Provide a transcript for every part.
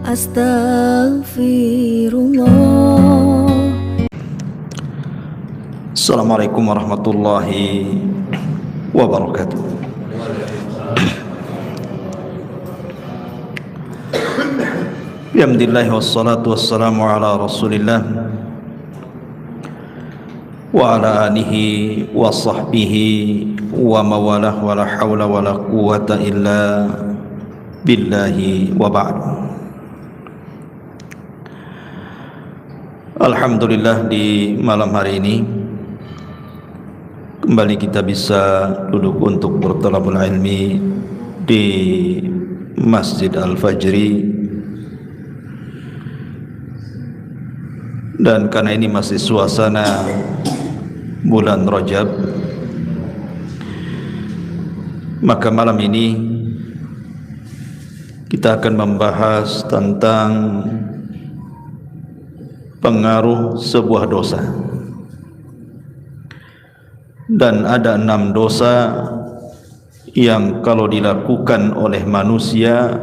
Astaghfirullah. Assalamualaikum warahmatullahi wabarakatuh. Alhamdulillah wassalatu wassalamu ala Rasulillah wa ala alihi wa sahbihi wa mawalah wa la hawla wa la quwwata illa billahi wa ba'd. Alhamdulillah, di malam hari ini kembali kita bisa duduk untuk bertalabul ilmi di Masjid Al-Fajri, dan karena ini masih suasana bulan Rajab, maka malam ini kita akan membahas tentang pengaruh sebuah dosa. Dan ada 6 dosa yang kalau dilakukan oleh manusia,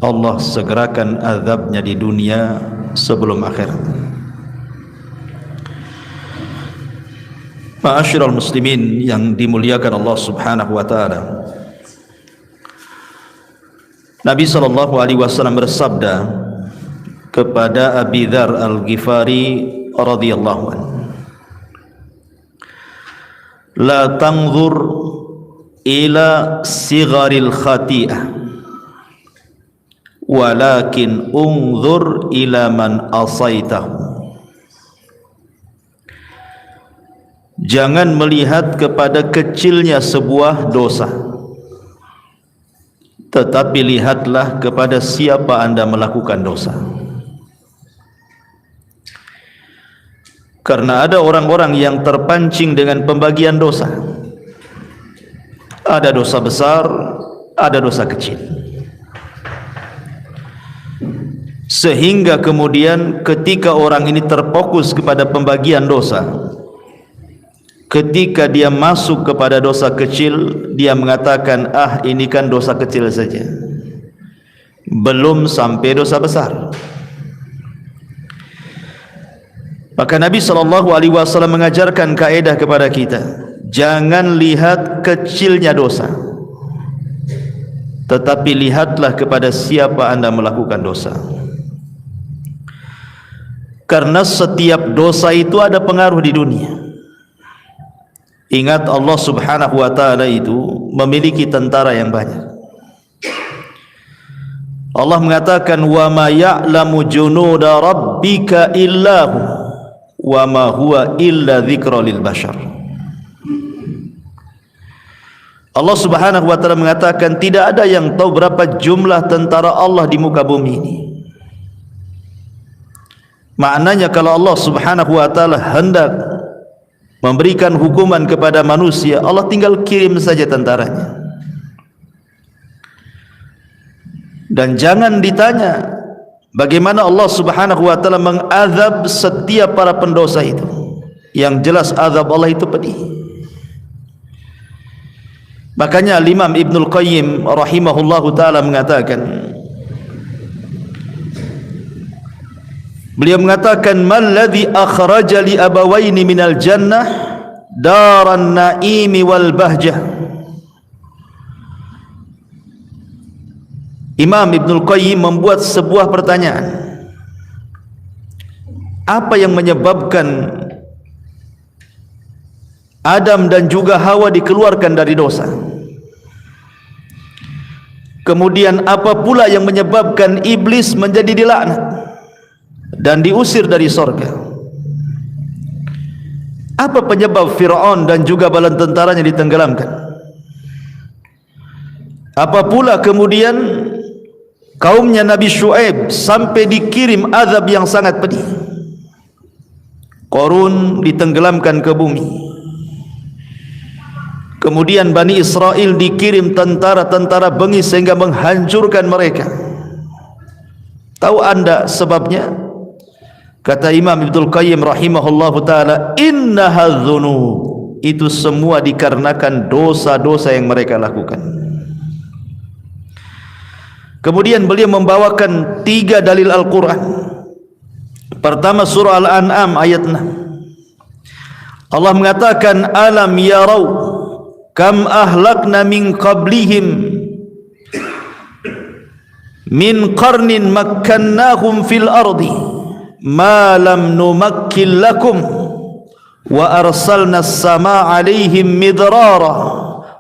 Allah segerakan azabnya di dunia sebelum akhirat. Ma'asyiral muslimin yang dimuliakan Allah Subhanahu wa taala, Nabi sallallahu alaihi wasallam bersabda kepada Abi Dzar Al-Ghifari radhiyallahu anhu, la tanzur ila sigharil khati'ah walakin unzur ila man asaitahu. Jangan melihat kepada kecilnya sebuah dosa, tetapi lihatlah kepada siapa Anda melakukan dosa. Karena ada orang-orang yang terpancing dengan pembagian dosa. Ada dosa besar, ada dosa kecil, sehingga kemudian ketika orang ini terfokus kepada pembagian dosa, ketika dia masuk kepada dosa kecil, dia mengatakan, ini kan dosa kecil saja, belum sampai dosa besar. Maka Nabi SAW mengajarkan kaedah kepada kita, jangan lihat kecilnya dosa, tetapi lihatlah kepada siapa Anda melakukan dosa. Karena setiap dosa itu ada pengaruh di dunia. Ingat, Allah Subhanahu wa ta'ala itu memiliki tentara yang banyak. Allah mengatakan, wa ma ya'lamu junuda rabbika illahu wa ma huwa illa dzikra lil bashar. Allah Subhanahu wa taala mengatakan, tidak ada yang tahu berapa jumlah tentara Allah di muka bumi ini. Maknanya kalau Allah Subhanahu wa taala hendak memberikan hukuman kepada manusia, Allah tinggal kirim saja tentaranya. Dan jangan ditanya bagaimana Allah Subhanahu wa taala mengazab setiap para pendosa itu. Yang jelas azab Allah itu pedih. Makanya Imam Ibnul Qayyim rahimahullahu taala mengatakan, beliau mengatakan, malladzi akhraja li abawaini minal jannah daran naimi wal bahjah. Imam Ibnul Qayyim membuat sebuah pertanyaan, apa yang menyebabkan Adam dan juga Hawa dikeluarkan dari dosa? Kemudian apa pula yang menyebabkan iblis menjadi dilaknat dan diusir dari sorga? Apa penyebab Fir'aun dan juga bala tentaranya ditenggelamkan? Apa pula kemudian kaumnya Nabi Syuaib sampai dikirim azab yang sangat pedih? Qarun ditenggelamkan ke bumi. Kemudian Bani Israel dikirim tentara-tentara bengis sehingga menghancurkan mereka. Tahu anda sebabnya? Kata Imam Ibnul Qayyim rahimahullahu ta'ala, innaha dzunub, itu semua dikarenakan dosa-dosa yang mereka lakukan. Kemudian beliau membawakan 3 dalil Al-Quran. Pertama surah Al-An'am ayat 6. Allah mengatakan, alam yarau kam ahlakna min qablihim min qarnin makkannahum fil ardi ma lam numakkil lakum wa arsalna as-samaa 'alaihim midrara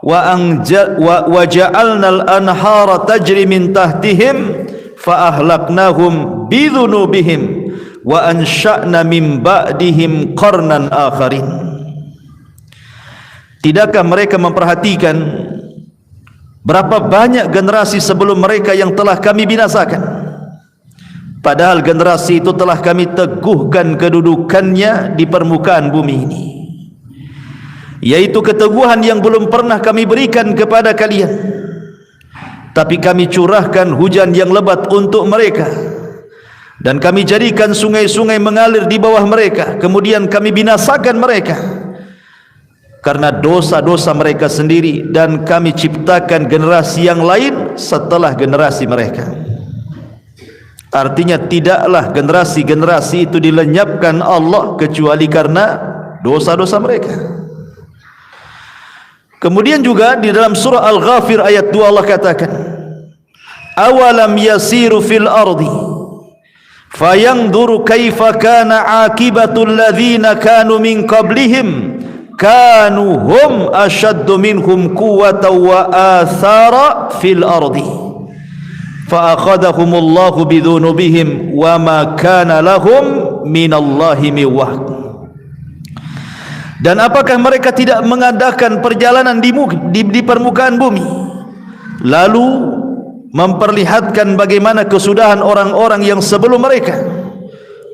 wa ja'alna al-anhara tajri min tahtihim fa ahlaknahum bidhunubihim wa ansha'na min ba'dihim qarnan akharin. Tidakkah mereka memperhatikan berapa banyak generasi sebelum mereka yang telah kami binasakan, padahal generasi itu telah kami teguhkan kedudukannya di permukaan bumi ini, yaitu keteguhan yang belum pernah kami berikan kepada kalian. Tapi kami curahkan hujan yang lebat untuk mereka, dan kami jadikan sungai-sungai mengalir di bawah mereka. Kemudian kami binasakan mereka karena dosa-dosa mereka sendiri, dan kami ciptakan generasi yang lain setelah generasi mereka. Artinya tidaklah generasi-generasi itu dilenyapkan Allah kecuali karena dosa-dosa mereka. Kemudian juga di dalam surah Al-Ghafir ayat 2 Allah katakan, awalam yasiru fil ardi fayanzuru kaifa kana akibatul ladzina kanu min qablihim kanu hum ashaddu minhum quwwatan wa athara fil ardi fa akhadhahumullahu bidhunubihim wa ma kana lahum minallahi min wahq. Dan apakah mereka tidak mengadakan perjalanan di permukaan bumi, lalu memperlihatkan bagaimana kesudahan orang-orang yang sebelum mereka?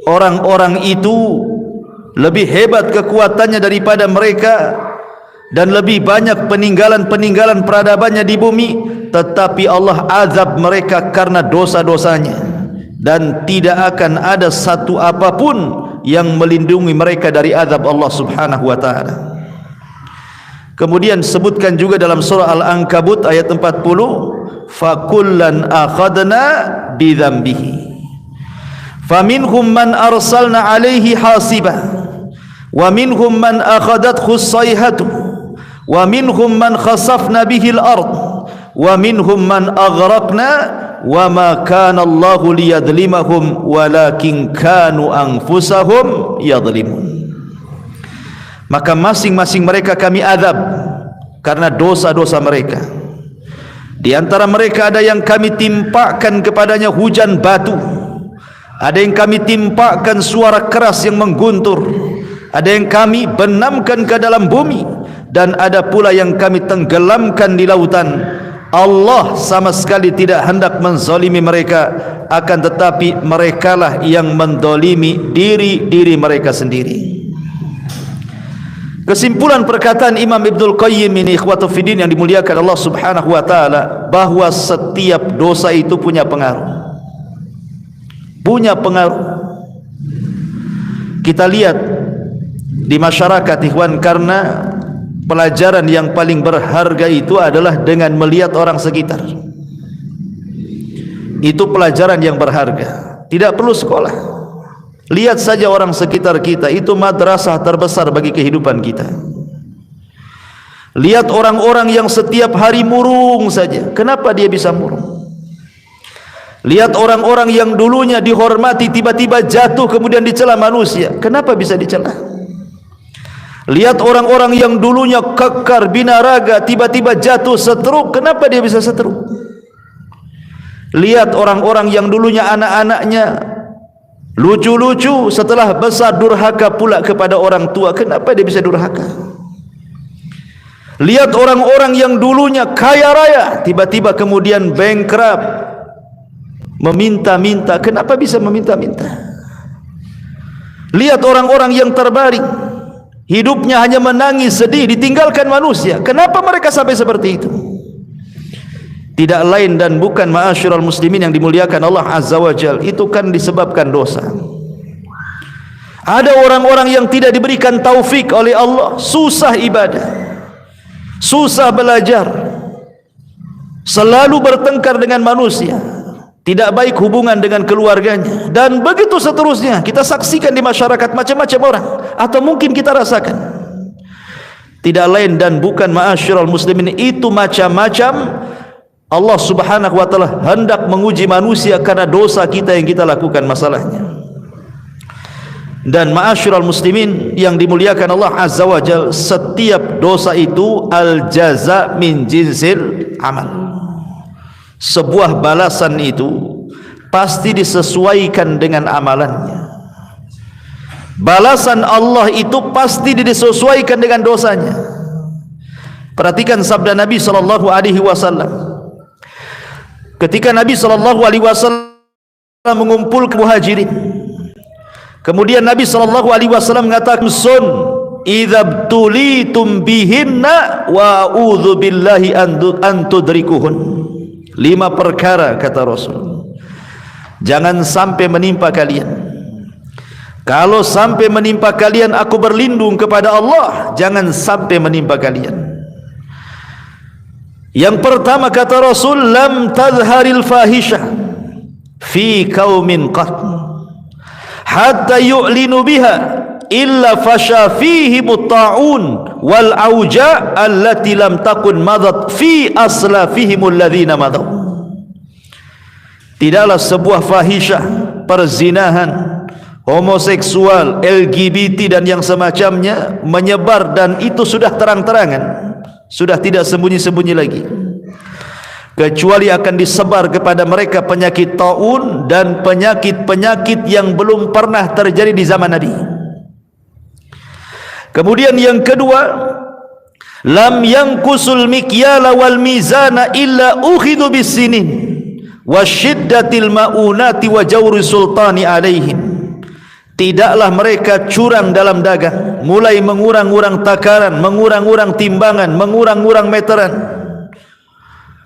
Orang-orang itu lebih hebat kekuatannya daripada mereka, dan lebih banyak peninggalan-peninggalan peradabannya di bumi, tetapi Allah azab mereka karena dosa-dosanya, dan tidak akan ada satu apapun yang melindungi mereka dari azab Allah subhanahu wa ta'ala. Kemudian sebutkan juga dalam surah Al-Ankabut ayat 40, fakullan akhadna bidhambihi faminhum man arsalna alaihi hasiba wa minhum man akhadathu as-sayhatu wa minhum man khasafna bihi al-ard wa minhum man aghraqna wa ma kana Allahu liyadhlimahum walakin kanu anfusahum yadhlimun. Maka masing-masing mereka kami azab karena dosa-dosa mereka. Di antara mereka ada yang kami timpakan kepadanya hujan batu, ada yang kami timpakan suara keras yang mengguntur, ada yang kami benamkan ke dalam bumi, dan ada pula yang kami tenggelamkan di lautan. Allah sama sekali tidak hendak menzalimi mereka, akan tetapi merekalah yang menzalimi diri mereka sendiri. Kesimpulan perkataan Imam Ibnul Qayyim ini, ikhwatu fiddin yang dimuliakan Allah subhanahu wa ta'ala, bahwa setiap dosa itu punya pengaruh. Kita lihat di masyarakat, ikhwan, karena pelajaran yang paling berharga itu adalah dengan melihat orang sekitar. Itu pelajaran yang berharga, tidak perlu sekolah. Lihat saja orang sekitar kita, itu madrasah terbesar bagi kehidupan kita. Lihat orang-orang yang setiap hari murung saja, kenapa dia bisa murung? Lihat orang-orang yang dulunya dihormati, tiba-tiba jatuh kemudian dicela manusia, kenapa bisa dicela? Lihat orang-orang yang dulunya kekar binaraga, tiba-tiba jatuh stroke, kenapa dia bisa stroke? Lihat orang-orang yang dulunya anak-anaknya lucu-lucu, setelah besar durhaka pula kepada orang tua, kenapa dia bisa durhaka? Lihat orang-orang yang dulunya kaya raya, tiba-tiba kemudian bankrupt, meminta-minta, kenapa bisa meminta-minta? Lihat orang-orang yang terbaring, hidupnya hanya menangis, sedih, ditinggalkan manusia, kenapa mereka sampai seperti itu? Tidak lain dan bukan, ma'asyiral muslimin yang dimuliakan Allah azza wa jalla, itu kan disebabkan dosa. Ada orang-orang yang tidak diberikan taufik oleh Allah, susah ibadah, susah belajar, selalu bertengkar dengan manusia, tidak baik hubungan dengan keluarganya, dan begitu seterusnya. Kita saksikan di masyarakat macam-macam orang, atau mungkin kita rasakan. Tidak lain dan bukan, ma'asyiral muslimin, itu macam-macam Allah subhanahu wa ta'ala hendak menguji manusia karena dosa kita yang kita lakukan masalahnya. Dan ma'asyiral muslimin yang dimuliakan Allah azza wa jalla, setiap dosa itu al-jaza min jinsil amal. Sebuah balasan itu pasti disesuaikan dengan amalannya. Balasan Allah itu pasti disesuaikan dengan dosanya. Perhatikan sabda Nabi sallallahu alaihi wasallam. Ketika Nabi sallallahu alaihi wasallam mengumpulkan muhajirin, kemudian Nabi sallallahu alaihi wasallam mengatakan, "Sun idza tulitum bihinna wa a'udzu billahi an tudrikuhun." 5 perkara kata Rasul, jangan sampai menimpa kalian. Kalau sampai menimpa kalian, aku berlindung kepada Allah, jangan sampai menimpa kalian. Yang pertama kata Rasul, lam tazharil fahisyah fi qaumin qat hatta yu'linu biha illa fasha fihi mutta'un wal auja allati lam takun madat fi aslafihim alladhina madaw. Tidaklah sebuah fahisyah, perzinahan, homoseksual, LGBT dan yang semacamnya menyebar, dan itu sudah terang-terangan, sudah tidak sembunyi-sembunyi lagi, kecuali akan disebar kepada mereka penyakit taun dan penyakit-penyakit yang belum pernah terjadi di zaman Nabi. Kemudian yang kedua, lam yankusul mikyala wal mizana illa ukhidhu bisinin wasyiddatil maunati wa jawri sultani alaihim. Tidaklah mereka curang dalam dagang, mulai mengurang-urang takaran, mengurang-urang timbangan, mengurang-urang meteran,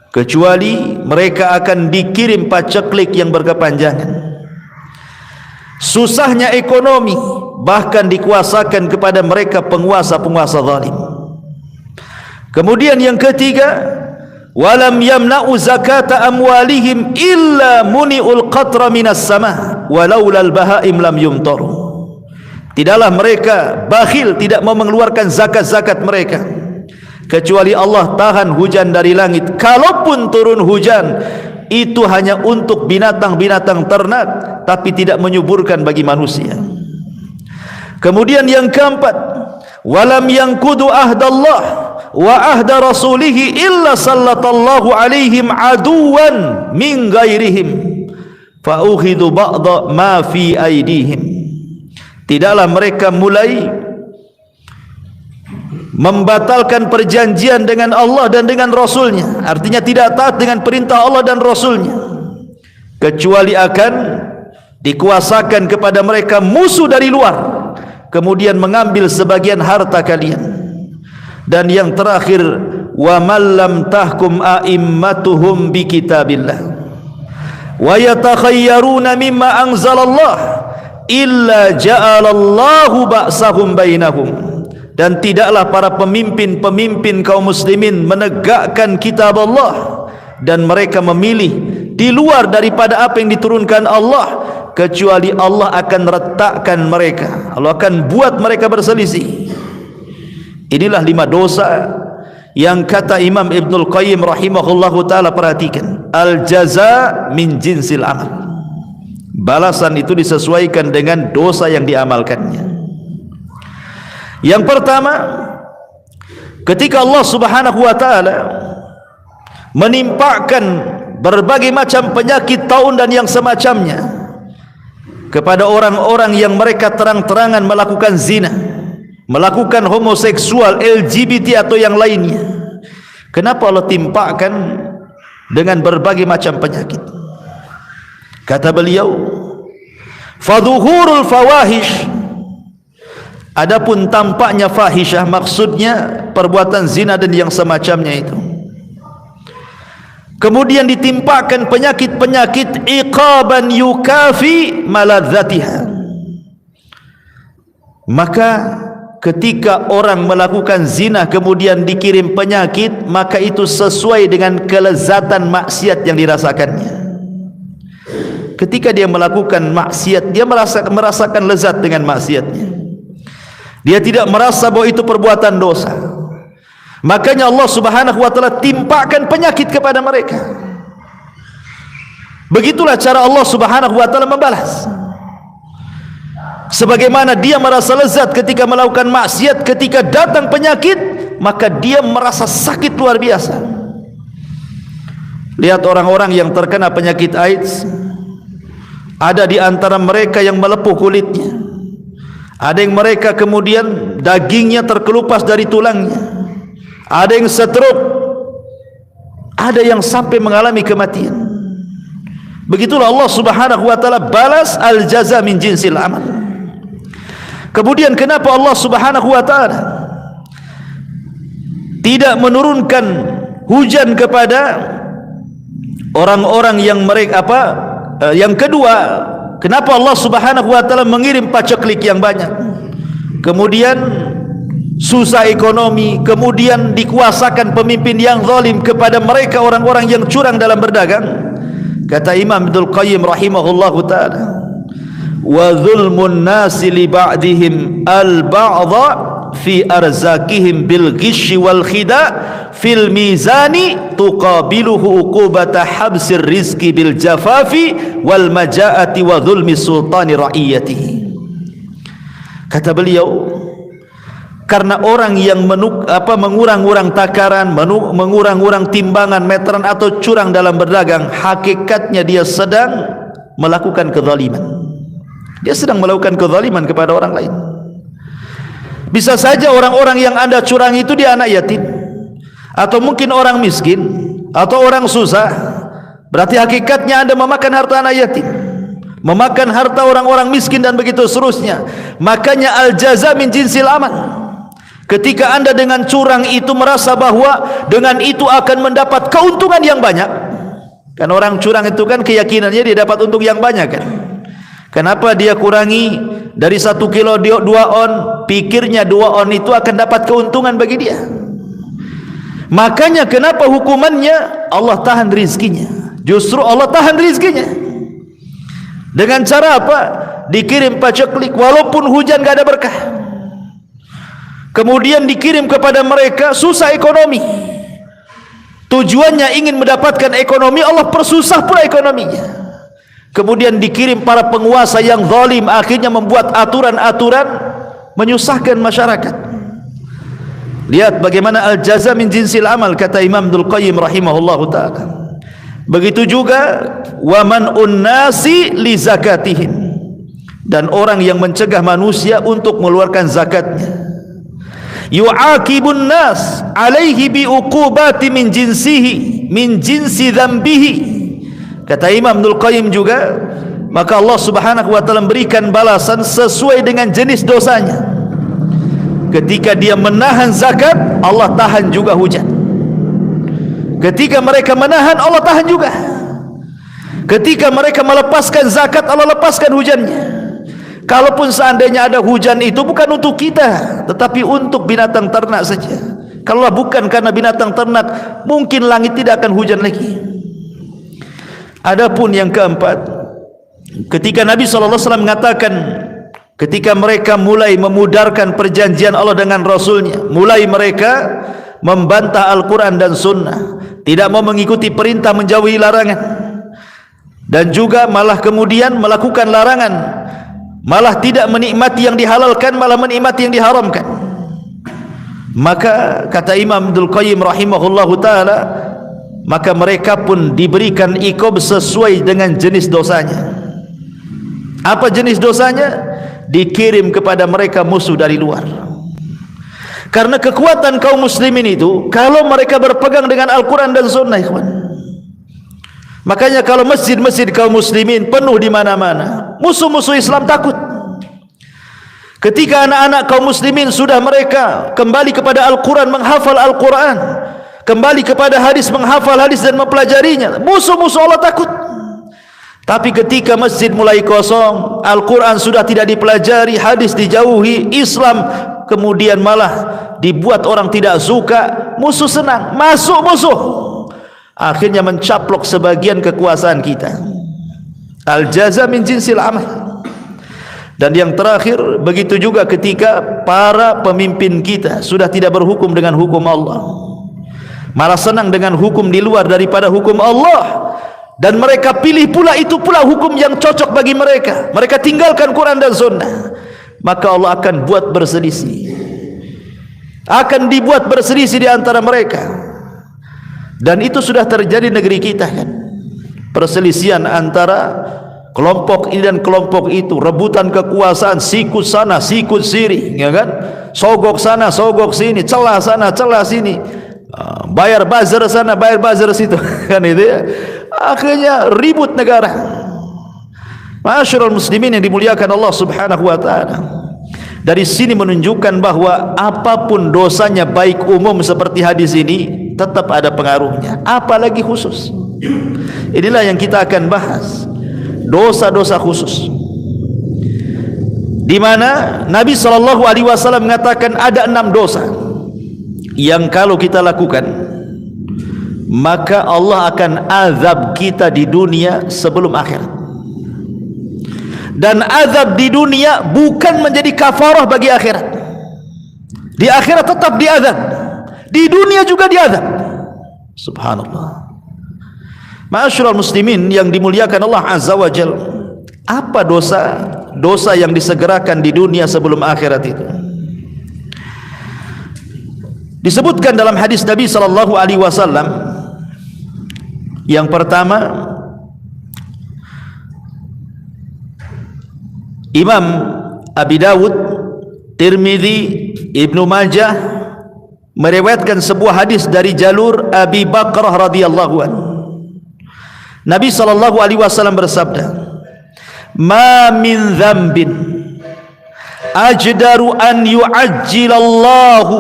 kecuali mereka akan dikirim paceklik yang berkepanjangan. Susahnya ekonomi bahkan dikuasakan kepada mereka penguasa-penguasa zalim. Kemudian yang ketiga, walam yamna'u zakata amwalihim illa muni'ul qatra minas sama walaulal bahaim lam yumtaru. Tidaklah mereka bakhil, tidak mau mengeluarkan zakat-zakat mereka, kecuali Allah tahan hujan dari langit. Kalaupun turun hujan, itu hanya untuk binatang-binatang ternak, tapi tidak menyuburkan bagi manusia. Kemudian yang keempat, walam yanqudu ahdallah wa ahda rasulihi illa sallatallahu alaihim aduwan min ghairihim fa ukhidu ba'da ma fi aidihim. Tidaklah mereka mulai membatalkan perjanjian dengan Allah dan dengan Rasulnya, artinya tidak taat dengan perintah Allah dan Rasulnya, kecuali akan dikuasakan kepada mereka musuh dari luar, kemudian mengambil sebagian harta kalian. Dan yang terakhir, wa man lam tahkum a'immatuhum bi kitabillah wa yatakhayyaruna mimma anzalallah illa ja'alallahu ba'sahum bainahum. Dan tidaklah para pemimpin-pemimpin kaum muslimin menegakkan kitab Allah, dan mereka memilih di luar daripada apa yang diturunkan Allah, kecuali Allah akan retakkan mereka, Allah akan buat mereka berselisih. Inilah 5 dosa yang kata Imam Ibnul Qayyim rahimahullahu ta'ala, perhatikan, al-jaza min jinsil amal. Balasan itu disesuaikan dengan dosa yang diamalkannya. Yang pertama, ketika Allah subhanahu wa ta'ala menimpakan berbagai macam penyakit taun dan yang semacamnya kepada orang-orang yang mereka terang-terangan melakukan zina, melakukan homoseksual, LGBT atau yang lainnya, kenapa Allah timpakan dengan berbagai macam penyakit? Kata beliau, fadhuhurul fawahish, adapun tampaknya fahisyah, maksudnya perbuatan zina dan yang semacamnya itu, kemudian ditimpakan penyakit-penyakit iqaban yukafi maladzatiha. Maka ketika orang melakukan zina kemudian dikirim penyakit, maka itu sesuai dengan kelezatan maksiat yang dirasakannya. ketika dia melakukan maksiat, dia merasakan lezat dengan maksiatnya. Dia tidak merasa bahwa itu perbuatan dosa. Makanya Allah Subhanahu wa taala timpakan penyakit kepada mereka. Begitulah cara Allah Subhanahu wa taala membalas. Sebagaimana dia merasa lezat ketika melakukan maksiat, ketika datang penyakit, maka dia merasa sakit luar biasa. Lihat orang-orang yang terkena penyakit AIDS, ada di antara mereka yang melepuh kulitnya, ada yang mereka kemudian dagingnya terkelupas dari tulangnya, ada yang stroke, ada yang sampai mengalami kematian. Begitulah Allah Subhanahu wa taala balas al-jaza min jinsil amal. Kemudian kenapa Allah Subhanahu wa taala tidak menurunkan hujan kepada orang-orang yang mereka yang kedua, kenapa Allah Subhanahu wa taala mengirim paceklik yang banyak, kemudian susah ekonomi, kemudian dikuasakan pemimpin yang zalim kepada mereka orang-orang yang curang dalam berdagang? Kata Imam Ibnul Qayyim rahimahullahu taala, wa zulmun nasi li ba'dihim al-ba'dha fi arzakihim bil ghishi wal khida fil mizani tuqabiluhu uqubata habsir rizqi bil jafafi wal majaati wa zulmi sultani ra'iyatihi. Kata beliau, karena orang yang mengurang-urang takaran, mengurang-urang timbangan meteran atau curang dalam berdagang, hakikatnya dia sedang melakukan kezaliman. Dia sedang melakukan kezaliman kepada orang lain. Bisa saja orang-orang yang Anda curang itu dia anak yatim, atau mungkin orang miskin, atau orang susah. Berarti hakikatnya Anda memakan harta anak yatim, memakan harta orang-orang miskin, dan begitu seterusnya. Makanya al-jaza min jinsil amal. Ketika Anda dengan curang itu merasa bahwa dengan itu akan mendapat keuntungan yang banyak, kan orang curang itu kan keyakinannya dia dapat untung yang banyak kan. Kenapa dia kurangi dari 1 kilo 2 on, pikirnya 2 on itu akan dapat keuntungan bagi dia. Makanya kenapa hukumannya Allah tahan rizkinya. Justru Allah tahan rizkinya dengan cara apa? Dikirim paceklik, walaupun hujan gak ada berkah. Kemudian dikirim kepada mereka susah ekonomi. Tujuannya ingin mendapatkan ekonomi, Allah persusah pula ekonominya. Kemudian dikirim para penguasa yang zalim, akhirnya membuat aturan-aturan menyusahkan masyarakat. Lihat bagaimana al-jaza min jinsil amal, kata Imam Ibnul Qayyim rahimahullahu ta'ala. Begitu juga wa man'un nasi li zakatihim, dan orang yang mencegah manusia untuk mengeluarkan zakatnya. Yu'aqibun nas alaihi bi uqubati min jinsihi min jinsi dzambihi. Kata Imam Ibnul Qayyim juga, maka Allah Subhanahu wa taala memberikan balasan sesuai dengan jenis dosanya. Ketika dia menahan zakat, Allah tahan juga hujan. Ketika mereka menahan, Allah tahan juga. Ketika mereka melepaskan zakat, Allah lepaskan hujannya. Kalaupun seandainya ada hujan itu bukan untuk kita, tetapi untuk binatang ternak saja. Kalau bukan karena binatang ternak, mungkin langit tidak akan hujan lagi. Adapun yang keempat, ketika Nabi SAW mengatakan, ketika mereka mulai memudarkan perjanjian Allah dengan Rasulnya, mulai mereka membantah Al-Quran dan Sunnah, tidak mau mengikuti perintah, menjauhi larangan, dan juga malah kemudian melakukan larangan, malah tidak menikmati yang dihalalkan, malah menikmati yang diharamkan. Maka kata Imam Ibnul Qayyim rahimahullahu ta'ala, maka mereka pun diberikan iqab sesuai dengan jenis dosanya. Apa jenis dosanya? Dikirim kepada mereka musuh dari luar. Karena kekuatan kaum muslimin itu, kalau mereka berpegang dengan Al-Quran dan Sunnah, ikhwan. Makanya kalau masjid-masjid kaum muslimin penuh di mana-mana, musuh-musuh Islam takut. Ketika anak-anak kaum muslimin sudah mereka kembali kepada Al-Quran, menghafal Al-Quran, kembali kepada hadis, menghafal hadis dan mempelajarinya, musuh-musuh Allah takut. Tapi ketika masjid mulai kosong, Al-Quran sudah tidak dipelajari, hadis dijauhi, Islam kemudian malah dibuat orang tidak suka, musuh senang, masuk musuh, akhirnya mencaplok sebagian kekuasaan kita. Al-jaza min jinsil amal. Dan yang terakhir, begitu juga ketika para pemimpin kita sudah tidak berhukum dengan hukum Allah, malah senang dengan hukum di luar daripada hukum Allah, dan mereka pilih pula itu pula hukum yang cocok bagi mereka, mereka tinggalkan Quran dan Sunnah, maka Allah akan buat berselisih, akan dibuat berselisih di antara mereka. Dan itu sudah terjadi negeri kita kan, perselisihan antara kelompok ini dan kelompok itu, rebutan kekuasaan, sikut sana sikut sini, ya kan, sogok sana sogok sini, celah sana celah sini, bayar buzzer sana bayar buzzer situ kan, itu ya. Akhirnya ribut negara. Ma'asyiral muslimin yang dimuliakan Allah Subhanahu wa taala, dari sini menunjukkan bahwa apapun dosanya, baik umum seperti hadis ini, tetap ada pengaruhnya, apalagi khusus. Inilah yang kita akan bahas, dosa-dosa khusus, di mana Nabi SAW mengatakan ada 6 dosa yang kalau kita lakukan, maka Allah akan azab kita di dunia sebelum akhirat. Dan azab di dunia bukan menjadi kafarah bagi akhirat. Di akhirat tetap diazab, di dunia juga diazab. Subhanallah. Ma'asyiral muslimin yang dimuliakan Allah Azza wa Jalla, apa dosa yang disegerakan di dunia sebelum akhirat itu? Disebutkan dalam hadis Nabi sallallahu alaihi wasallam, yang pertama, Imam Abi Dawud, Tirmidzi, Ibnu Majah meriwayatkan sebuah hadis dari jalur Abi Bakrah radhiyallahu anhu. Nabi sallallahu alaihi wasallam bersabda, "Ma min dzambin ajdaru an yu'ajjilallahu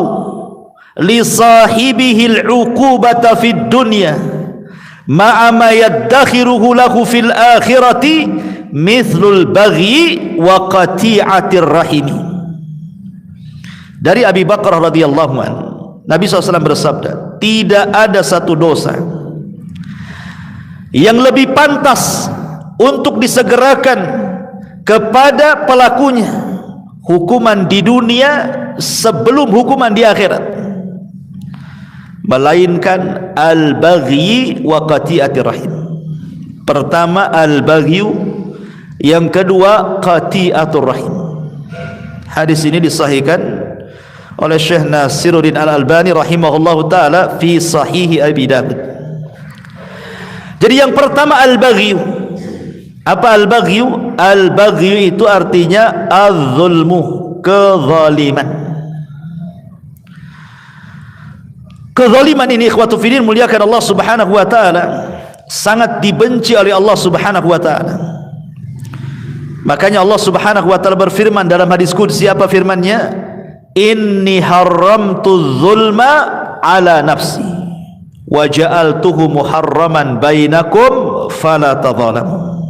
li sahibihi al-'uqubata fid dunya ma'a ma yaddakhiruhu lahu fil akhirati mithlul baghi wa qati'atir rahimi." Dari Abi Bakrah radhiyallahu anhu, Nabi SAW bersabda, tidak ada satu dosa yang lebih pantas untuk disegerakan kepada pelakunya hukuman di dunia sebelum hukuman di akhirat, melainkan al-baghi wa qati'atir rahim. Pertama al-baghi, yang kedua qati'atur rahim. Hadis ini disahihkan oleh Syekh Nasiruddin Al-Albani rahimahullahu taala fi Sahih Abi Dawud. Jadi yang pertama al-baghi. Apa al-baghi? Al-baghi itu artinya az-zulmu, kezaliman. Kezaliman ini ikhwatu fillah muliakan Allah Subhanahu wa taala, sangat dibenci oleh Allah Subhanahu wa taala. Makanya Allah Subhanahu wa taala berfirman dalam hadis qudsi, apa firman-Nya? Inni haramtu zulma ala nafsi wa ja'altuhu muharraman bainakum fala tadzalamu.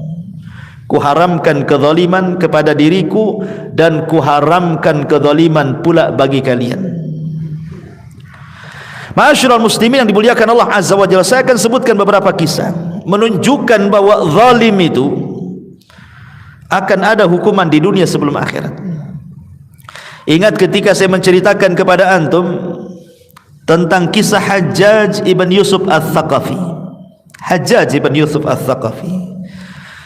Kuharamkan kezaliman kepada diriku dan kuharamkan kezaliman pula bagi kalian. Ma'asyiral muslimin yang dimuliakan Allah Azza wa Jalla, saya akan sebutkan beberapa kisah menunjukkan bahwa zalim itu akan ada hukuman di dunia sebelum akhirat. Ingat ketika saya menceritakan kepada antum tentang kisah Hajjaj ibn Yusuf al-Thaqafi. Hajjaj ibn Yusuf al-Thaqafi,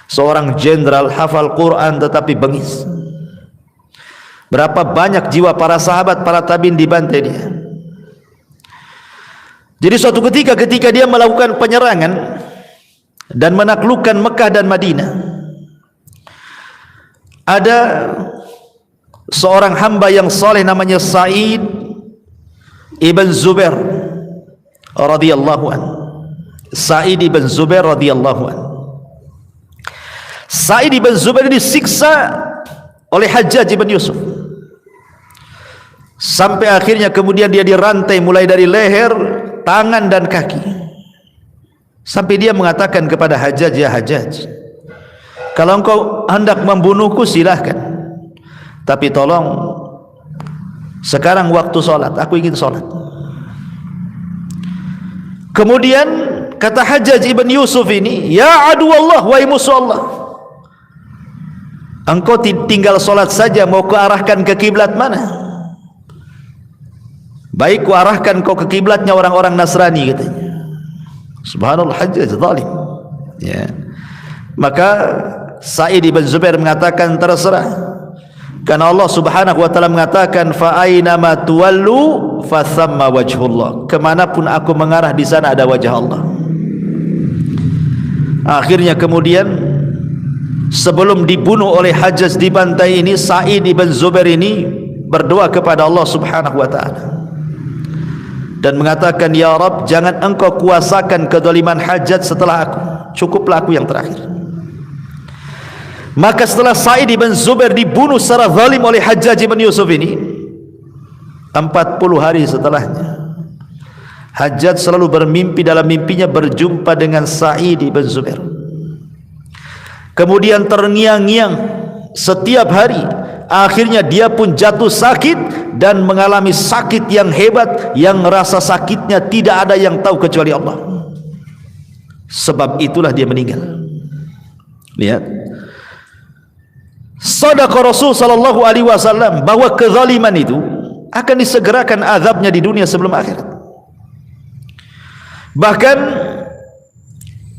seorang jenderal hafal Quran tetapi bengis. Berapa banyak jiwa para sahabat, para tabi'in dibantai dia. Jadi suatu ketika dia melakukan penyerangan dan menaklukkan Mekah dan Madinah, ada seorang hamba yang saleh namanya Sa'id ibn Zubair radhiyallahu anhu. Sa'id ibn Zubair radhiyallahu anhu. Sa'id ibn Zubair disiksa oleh Hajjaj ibn Yusuf sampai akhirnya kemudian dia dirantai mulai dari leher, tangan dan kaki, sampai dia mengatakan kepada Hajjaj, ya Hajjaj, kalau engkau hendak membunuhku silahkan, tapi tolong sekarang waktu sholat, aku ingin sholat. Kemudian kata Hajjaj ibn Yusuf ini, ya adu Allah, wahai musuh Allah, engkau tinggal solat saja, mau kuarahkan ke kiblat mana? Baik kuarahkan kau ke kiblatnya orang-orang Nasrani katanya. Subhanallah, Hajjaj zalim. Ya. Maka Sa'id ibn Zubair mengatakan terserah, karena Allah Subhanahu wa taala mengatakan fa aina ma tuwallu fa thamma wajhullah, kemanapun aku mengarah di sana ada wajah Allah. Akhirnya kemudian sebelum dibunuh oleh Hajjaj di pantai ini, Sa'id ibn Zubair ini berdoa kepada Allah Subhanahu wa taala dan mengatakan, ya Rabb, jangan engkau kuasakan kezaliman Hajjaj setelah aku, cukuplah aku yang terakhir. Maka setelah Sa'id ibn Zubair dibunuh secara zalim oleh Hajjaj ibn Yusuf ini, 40 hari setelahnya, Hajjaj selalu bermimpi, dalam mimpinya berjumpa dengan Sa'id ibn Zubair. Kemudian terngiang-ngiang setiap hari. Akhirnya dia pun jatuh sakit dan mengalami sakit yang hebat, yang rasa sakitnya tidak ada yang tahu kecuali Allah. Sebab itulah dia meninggal. Lihat, Shadaqa Rasul sallallahu alaihi wasallam bahwa kezaliman itu akan disegerakan azabnya di dunia sebelum akhirat. Bahkan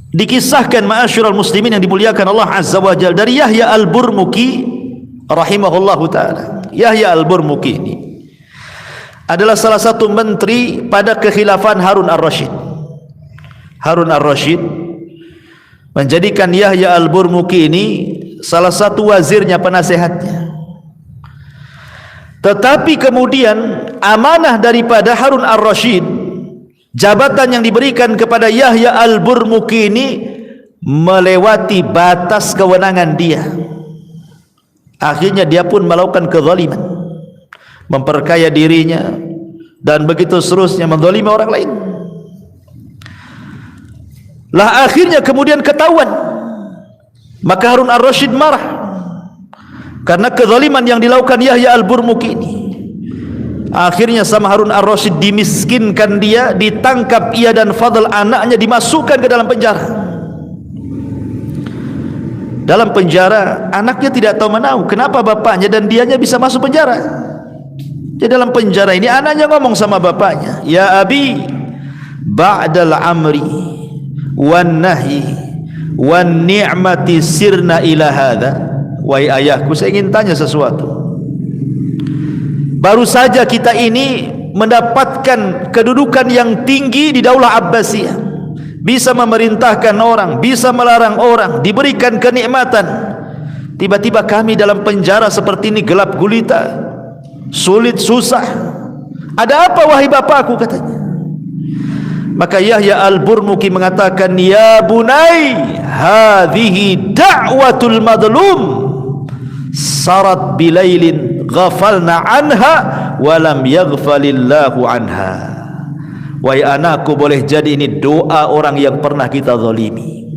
dikisahkan ma'asyiral muslimin yang dimuliakan Allah Azza wa Jalla dari Yahya al-Burmuki rahimahullahu taala. Yahya al-Burmuki ini adalah salah satu menteri pada kekhilafan Harun ar-Rasyid. Harun ar-Rasyid menjadikan Yahya al-Burmuki ini salah satu wazirnya, penasehatnya. Tetapi kemudian amanah daripada Harun ar-Rasyid, jabatan yang diberikan kepada Yahya al-Burmuki ini melewati batas kewenangan dia. Akhirnya dia pun melakukan kezaliman, memperkaya dirinya, dan begitu seterusnya, menzalimi orang lain. Lah akhirnya kemudian ketahuan. Maka Harun ar-Rasyid marah karena kezaliman yang dilakukan Yahya al-Burmuki ini. Akhirnya sama Harun ar-Rasyid dimiskinkan dia, ditangkap ia dan Fadl anaknya, dimasukkan ke dalam penjara. Dalam penjara anaknya tidak tahu menahu kenapa bapaknya dan dianya bisa masuk penjara. Di dalam penjara ini anaknya ngomong sama bapaknya, ya abi, ba'dal amri wan nahi wan ni'mati sirna ila hadha. Wahai ayahku, saya ingin tanya sesuatu. Baru saja kita ini mendapatkan kedudukan yang tinggi di Daulah Abbasiyah, bisa memerintahkan orang, bisa melarang orang, diberikan kenikmatan. Tiba-tiba kami dalam penjara seperti ini, gelap gulita, sulit, susah. Ada apa wahai bapakku, katanya. Maka Yahya al-Burmuki mengatakan, ya bunai, hadhihi da'watul madlum sarat bilailin ghafalna anha walam yaghfalillahu anha. Wahai anakku, boleh jadi ini doa orang yang pernah kita zalimi,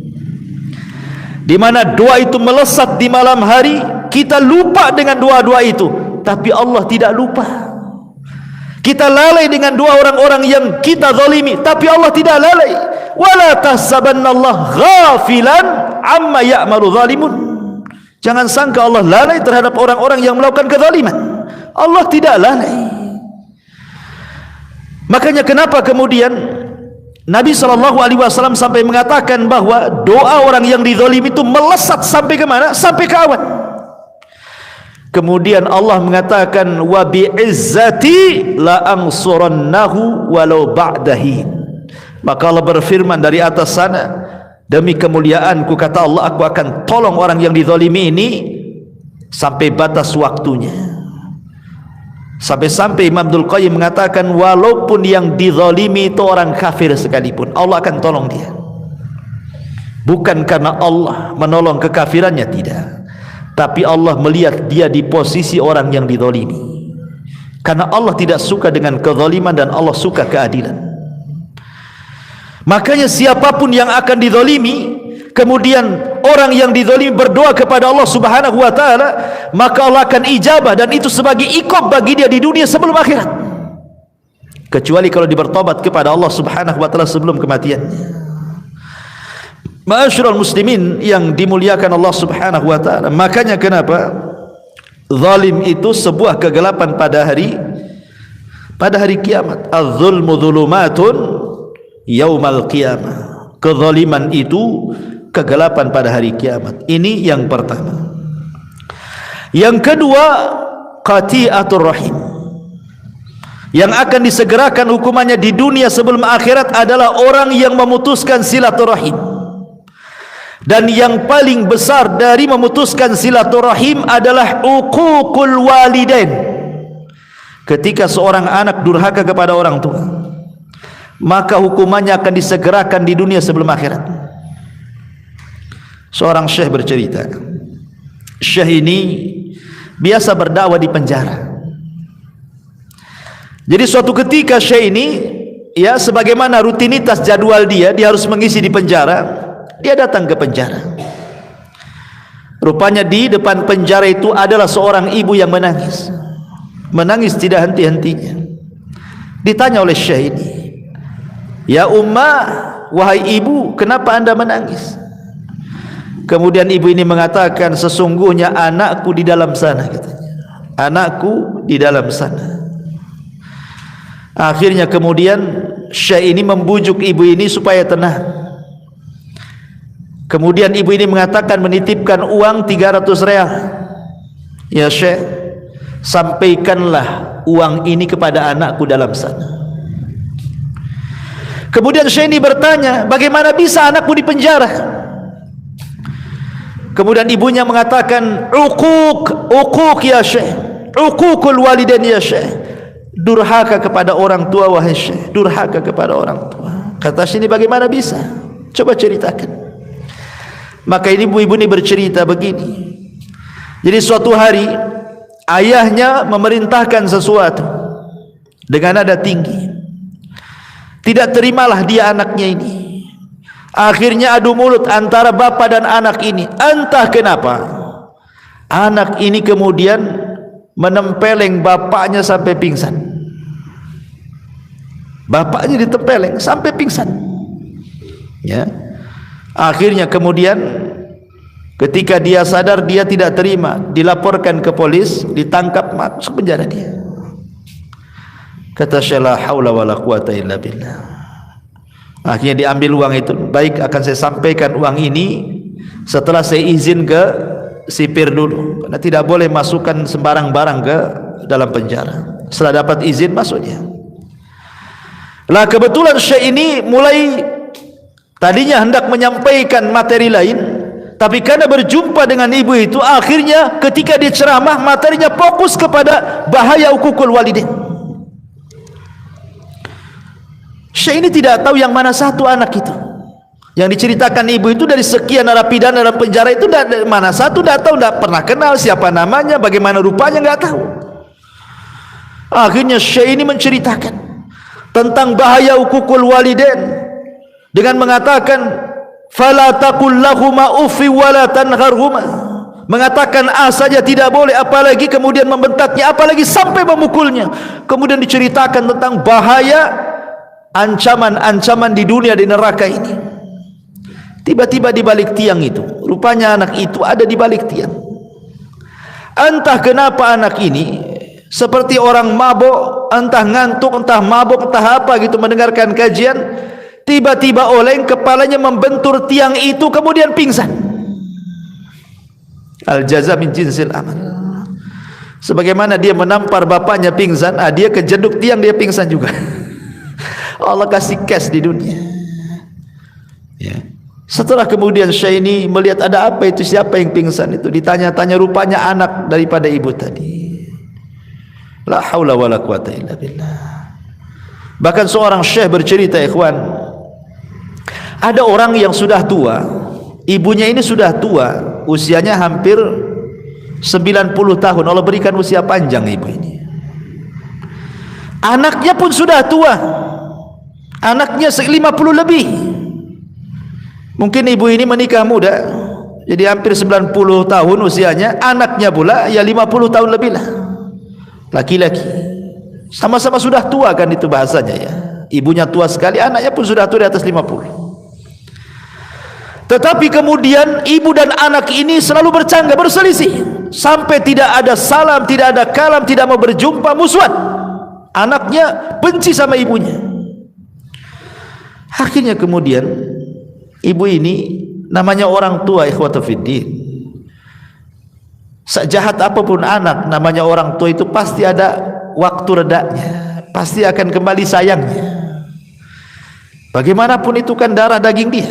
di mana doa itu melesat di malam hari, kita lupa dengan doa-doa itu, tapi Allah tidak lupa. Kita lalai dengan doa orang-orang yang kita zalimi, tapi Allah tidak lalai. Wala tahsabannallaha ghafilan amma ya'malu zalimun. Jangan sangka Allah lalai terhadap orang-orang yang melakukan kezaliman. Allah tidak lalai. Makanya kenapa kemudian Nabi SAW sampai mengatakan bahwa doa orang yang dizalimi itu melesat sampai ke mana? Sampai ke awan. Kemudian Allah mengatakan, wa bi'izzati la ansurannahu walau ba'dahin. Maka Allah berfirman dari atas sana, demi kemuliaanku, kata Allah, aku akan tolong orang yang dizalimi ini sampai batas waktunya. Sampai-sampai Imam Abdul Qayyim mengatakan, walaupun yang dizalimi itu orang kafir sekalipun, Allah akan tolong dia. Bukan karena Allah menolong kekafirannya, tidak, tapi Allah melihat dia di posisi orang yang dizalimi. Karena Allah tidak suka dengan kezaliman dan Allah suka keadilan. Makanya siapapun yang akan dizalimi, kemudian orang yang dizalimi berdoa kepada Allah Subhanahu wa taala, maka Allah akan ijabah, dan itu sebagai iqab bagi dia di dunia sebelum akhirat. Kecuali kalau dia bertobat kepada Allah Subhanahu wa taala sebelum kematiannya. Ma'asyiral muslimin yang dimuliakan Allah Subhanahu wa taala, makanya kenapa zalim itu sebuah kegelapan pada hari kiamat. Az-zulmu dzulumatun yaumal qiyamah. Kezaliman itu kegelapan pada hari kiamat. Ini yang pertama. Yang kedua, qati'atur rahim. Yang akan disegerakan hukumannya di dunia sebelum akhirat adalah orang yang memutuskan silaturahim. Dan yang paling besar dari memutuskan silaturahim adalah uququl walidain. Ketika seorang anak durhaka kepada orang tua, maka hukumannya akan disegerakan di dunia sebelum akhirat. Seorang syekh bercerita, syekh ini biasa berdakwah di penjara. Jadi suatu ketika syekh ini, ya sebagaimana rutinitas jadwal dia harus mengisi di penjara. Dia datang ke penjara. Rupanya di depan penjara itu adalah seorang ibu yang menangis. Menangis tidak henti-hentinya. Ditanya oleh syekh ini, "Ya ummah, wahai ibu, kenapa anda menangis?" Kemudian ibu ini mengatakan, "Sesungguhnya anakku di dalam sana," katanya. "Anakku di dalam sana." Akhirnya kemudian syekh ini membujuk ibu ini supaya tenang. Kemudian ibu ini mengatakan, menitipkan uang 300 real. "Ya syekh, sampaikanlah uang ini kepada anakku dalam sana." Kemudian syekh ini bertanya, "Bagaimana bisa anakku di penjara?" Kemudian ibunya mengatakan, "Uquq ya syekh, uququl walidain ya syekh." Durhaka kepada orang tua wahai syekh, durhaka kepada orang tua. Kata syekh ini, "Bagaimana bisa? Coba ceritakan." Maka ibu ini bercerita begini. Jadi suatu hari ayahnya memerintahkan sesuatu dengan nada tinggi. Tidak terimalah dia anaknya ini. Akhirnya adu mulut antara bapa dan anak ini. Entah kenapa anak ini kemudian menempeleng bapaknya sampai pingsan. Bapaknya ditempeleng sampai pingsan. Ya. Akhirnya kemudian ketika dia sadar, dia tidak terima, dilaporkan ke polis, ditangkap, masuk penjara dia. Kata syekh, "La haula wala quwata illa billah." Akhirnya diambil uang itu. "Baik, akan saya sampaikan uang ini setelah saya izin ke sipir dulu, karena tidak boleh masukkan sembarang barang ke dalam penjara. Setelah dapat izin masuk dia." Lah kebetulan syekh ini mulai tadinya hendak menyampaikan materi lain, tapi karena berjumpa dengan ibu itu, akhirnya ketika dia ceramah, materinya fokus kepada bahaya uququl walidain. Syekh ini tidak tahu yang mana satu anak itu. Yang diceritakan ibu itu dari sekian narapidana dalam penjara itu, mana satu tidak tahu, tidak pernah kenal siapa namanya, bagaimana rupanya, nggak tahu. Akhirnya syekh ini menceritakan tentang bahaya uququl walidain dengan mengatakan, "Fala taqul lahuma uffi wa la tanharhuma." Mengatakan A saja tidak boleh, apalagi kemudian membentaknya, apalagi sampai memukulnya. Kemudian diceritakan tentang bahaya ancaman-ancaman di dunia, di neraka ini. Tiba-tiba di balik tiang itu, rupanya anak itu ada di balik tiang. Entah kenapa anak ini seperti orang mabuk, entah ngantuk, entah mabuk, entah apa gitu, mendengarkan kajian. Tiba-tiba oleng, kepalanya membentur tiang itu, kemudian pingsan. Al-jaza min jinsil amal. Sebagaimana dia menampar bapaknya pingsan, dia kejeduk tiang, dia pingsan juga. Allah kasih cash di dunia. Ya. Setelah kemudian syekh ini melihat ada apa itu, siapa yang pingsan itu, ditanya-tanya, rupanya anak daripada ibu tadi. La haula wala quwata illa billah. Bahkan seorang syekh bercerita, ikhwan, ada orang yang sudah tua, ibunya ini sudah tua, usianya hampir 90 tahun. Allah berikan usia panjang ibu ini. Anaknya pun sudah tua, anaknya 50 lebih. Mungkin ibu ini menikah muda, jadi hampir 90 tahun usianya. Anaknya pula ya 50 tahun lebih lah, laki-laki. Sama-sama sudah tua kan, itu bahasanya ya. Ibunya tua sekali, anaknya pun sudah tua, di atas 50. Tetapi kemudian ibu dan anak ini selalu bercanggah, berselisih, sampai tidak ada salam, tidak ada kalam, tidak mau berjumpa, musuhan. Anaknya benci sama ibunya. Akhirnya kemudian ibu ini, namanya orang tua, ikhwata fiddin, sejahat apapun anak, namanya orang tua itu pasti ada waktu redanya, pasti akan kembali sayangnya. Bagaimanapun itu kan darah daging dia.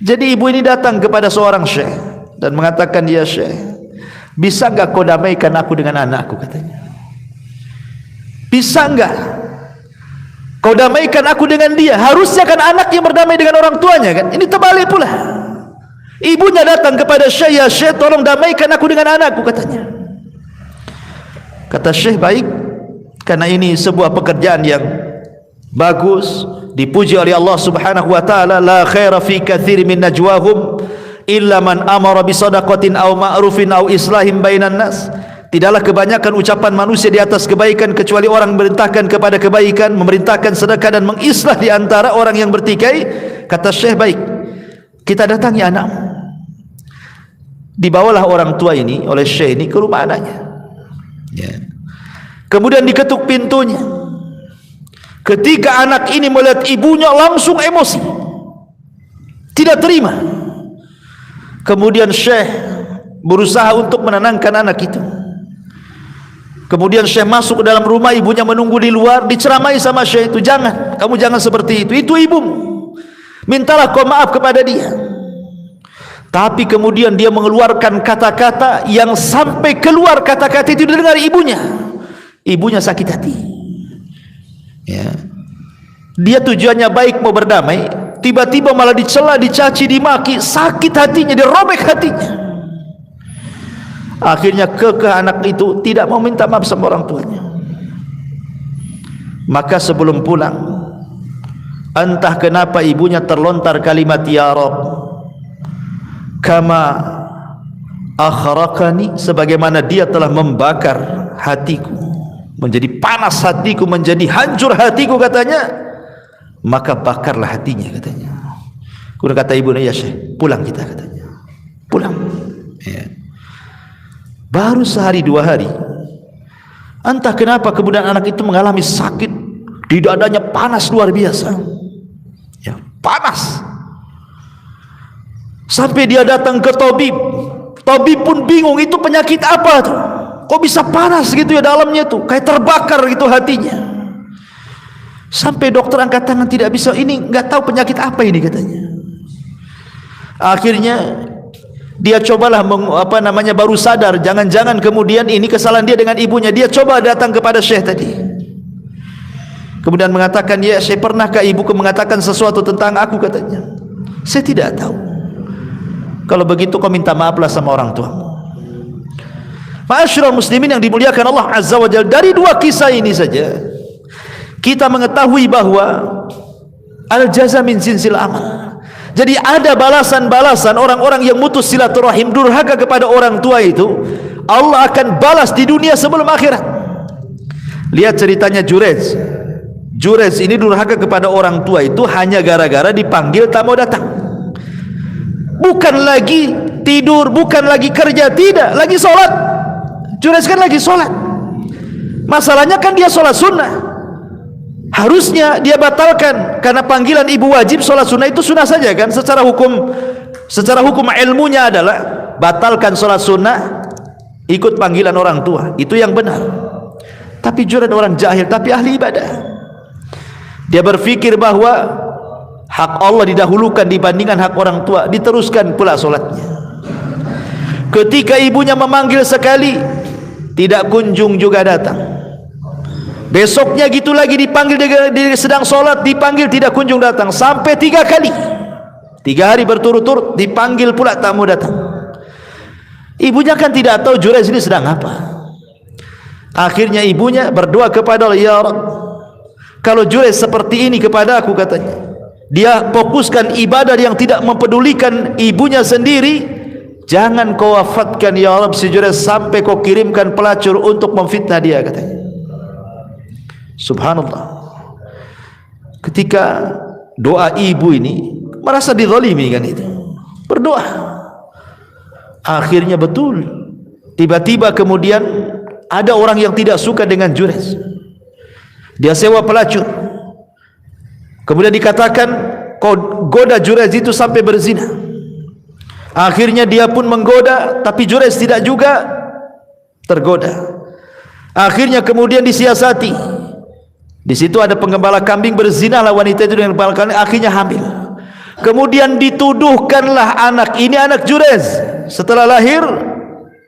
Jadi ibu ini datang kepada seorang syekh dan mengatakan, ya syekh, bisa enggak kau damaikan aku dengan anakku, katanya. Bisa enggak kau damaikan aku dengan dia? Harusnya kan anak yang berdamai dengan orang tuanya kan. Ini terbalik pula. Ibunya datang kepada syekh, ya syekh, tolong damaikan aku dengan anakku, katanya. Kata syekh, baik, karena ini sebuah pekerjaan yang bagus, dipuji oleh Allah Subhanahu wa taala. La khaira fi katsiri min najwahum illa man amara bi shadaqatin aw ma'rufin aw islahim bainan nas. Tidaklah kebanyakan ucapan manusia di atas kebaikan kecuali orang memerintahkan kepada kebaikan, memerintahkan sedekah dan mengislah di antara orang yang bertikai. Kata syekh, baik, kita datangi anakmu. Dibawalah orang tua ini oleh syekh ini ke rumah anaknya, ya. Kemudian diketuk pintunya. Ketika anak ini melihat ibunya, langsung emosi, tidak terima. Kemudian syekh berusaha untuk menenangkan anak itu. Kemudian syekh masuk ke dalam rumah, ibunya menunggu di luar, diceramai sama syekh itu, jangan, kamu jangan seperti itu ibumu, mintalah kau maaf kepada dia. Tapi kemudian dia mengeluarkan kata-kata yang sampai keluar kata-kata itu didengar ibunya. Ibunya sakit hati, ya. Dia tujuannya baik, mau berdamai, tiba-tiba malah dicela, dicaci, dimaki, sakit hatinya, dirobek hatinya. Akhirnya kekeh anak itu tidak mau minta maaf sama orang tuanya. Maka sebelum pulang, entah kenapa ibunya terlontar kalimat, ya Rabb, kama akhraqani, sebagaimana dia telah membakar hatiku, menjadi panas hatiku, menjadi hancur hatiku, katanya, maka bakarlah hatinya, katanya. Kemudian kata ibunya, ya syekh, pulang kita, katanya. Pulang, ya. Baru sehari dua hari, entah kenapa kemudian anak itu mengalami sakit di dadanya, panas luar biasa, ya, panas. Sampai dia datang ke tabib. Tabib pun bingung, itu penyakit apa tuh? Kok bisa panas gitu ya dalamnya tuh, kayak terbakar gitu hatinya. Sampai dokter angkat tangan, tidak bisa, ini nggak tahu penyakit apa ini, katanya. Akhirnya dia cobalah baru sadar, jangan-jangan kemudian ini kesalahan dia dengan ibunya. Dia coba datang kepada syekh tadi, kemudian mengatakan, ya syekh, pernahkah ibuku mengatakan sesuatu tentang aku, katanya. Saya tidak tahu. Kalau begitu kau minta maaflah sama orang tuamu. Ma'asyiral muslimin yang dimuliakan Allah Azza wa Jalla, dari dua kisah ini saja kita mengetahui bahwa al-jaza min jinsil amal. Jadi ada balasan-balasan orang-orang yang mutus silaturahim, durhaka kepada orang tua itu, Allah akan balas di dunia sebelum akhirat. Lihat ceritanya Jurez. Jurez ini durhaka kepada orang tua itu hanya gara-gara dipanggil tak mau datang. Bukan lagi tidur, bukan lagi kerja, tidak, lagi sholat. Jurez kan lagi sholat. Masalahnya kan dia sholat sunnah. Harusnya dia batalkan, karena panggilan ibu wajib, sholat sunnah itu sunnah saja kan. Secara hukum ilmunya adalah batalkan sholat sunnah, ikut panggilan orang tua, itu yang benar. Tapi Jurez orang jahil tapi ahli ibadah. Dia berpikir bahwa hak Allah didahulukan dibandingkan hak orang tua, diteruskan pula sholatnya. Ketika ibunya memanggil sekali, tidak kunjung juga datang. Besoknya gitu lagi, dipanggil, dia sedang sholat, dipanggil, tidak kunjung datang. Sampai 3 kali, 3 hari berturut-turut dipanggil pula, tak mau datang. Ibunya kan tidak tahu Jurez ini sedang apa. Akhirnya ibunya berdoa kepada Allah, ya Rabb, kalau Jurez seperti ini kepada aku, katanya, dia fokuskan ibadah yang tidak mempedulikan ibunya sendiri, jangan kau wafatkan ya Rabb si Jurez, sampai kau kirimkan pelacur untuk memfitnah dia, katanya. Subhanallah. Ketika doa ibu ini merasa dizalimi kan itu. berdoa. Akhirnya betul, tiba-tiba kemudian ada orang yang tidak suka dengan Jurez. Dia sewa pelacur, kemudian dikatakan kau goda Jurez itu sampai berzina. Akhirnya dia pun menggoda, tapi Jurez tidak juga tergoda. Akhirnya kemudian disiasati. Di situ ada penggembala kambing, berzinalah wanita itu dengan penggembala kambing, akhirnya hamil. Kemudian dituduhkanlah anak ini anak Jurez. Setelah lahir,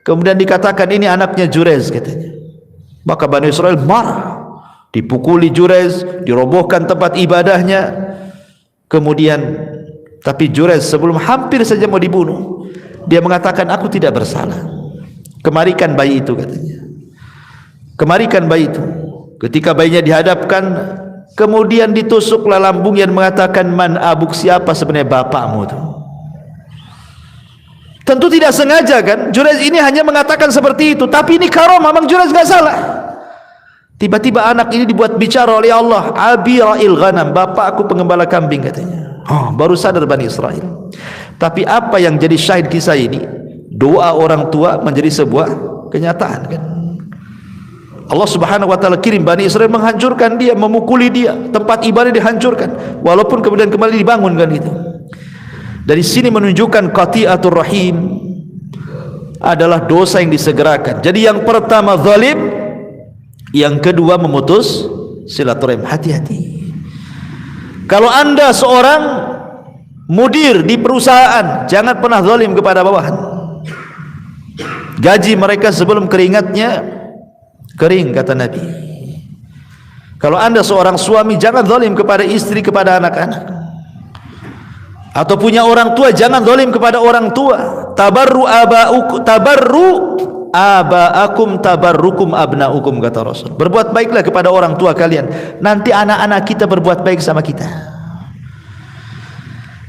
kemudian dikatakan ini anaknya Jurez katanya. Maka Bani Israel marah, dipukuli Jurez, dirobohkan tempat ibadahnya. Kemudian tapi Jurez sebelum hampir saja mau dibunuh, dia mengatakan aku tidak bersalah. Kemarikan bayi itu katanya. Kemarikan bayi itu. Ketika bayinya dihadapkan, kemudian ditusuklah lambungnya dan mengatakan man abuk, siapa sebenarnya bapakmu itu. Tentu tidak sengaja kan, Jurez ini hanya mengatakan seperti itu, tapi ini karomah, memang Jurez gak salah. Tiba-tiba anak ini dibuat bicara oleh Allah, abi ra'il ghanam, bapakku pengembala kambing katanya. Baru sadar Bani Israel. Tapi apa yang jadi syahid kisah ini, doa orang tua menjadi sebuah kenyataan kan. Allah Subhanahu wa taala kirim Bani Israel menghancurkan dia, memukuli dia, tempat ibadah dihancurkan, walaupun kemudian kembali dibangunkan itu. Dari sini menunjukkan qati'atur rahim adalah dosa yang disegerakan. Jadi yang pertama zalim, yang kedua memutus silaturahim. Hati-hati. Kalau anda seorang mudir di perusahaan, jangan pernah zalim kepada bawahan. Gaji mereka sebelum keringatnya kering, kata Nabi. Kalau anda seorang suami, jangan zalim kepada istri, kepada anak-anak. Atau punya orang tua, jangan zalim kepada orang tua. Tabarru aba'akum tabarrukum abna'ukum, kata Rasul. Berbuat baiklah kepada orang tua kalian, nanti anak-anak kita berbuat baik sama kita.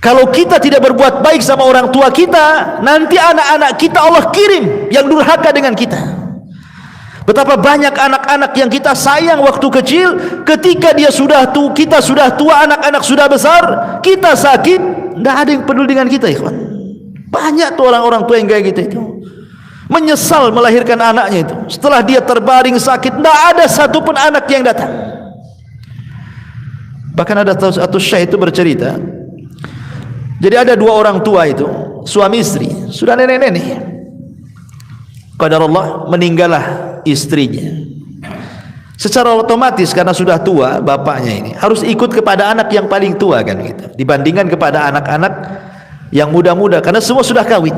Kalau kita tidak berbuat baik sama orang tua kita, nanti anak-anak kita Allah kirim yang durhaka dengan kita. Betapa banyak anak-anak yang kita sayang waktu kecil, ketika dia sudah tua, kita sudah tua, anak-anak sudah besar, kita sakit, tidak ada yang peduli dengan kita, ikhwan. Banyak tuh orang-orang tua yang kayak gitu itu. Menyesal melahirkan anaknya itu. Setelah dia terbaring sakit, tidak ada satupun anak yang datang. Bahkan ada satu syekh itu bercerita. Jadi ada dua orang tua itu, suami istri, sudah nenek-nenek. Qadarullah, meninggallah istrinya. Secara otomatis karena sudah tua bapaknya ini harus ikut kepada anak yang paling tua kan gitu, dibandingkan kepada anak-anak yang muda-muda karena semua sudah kawin.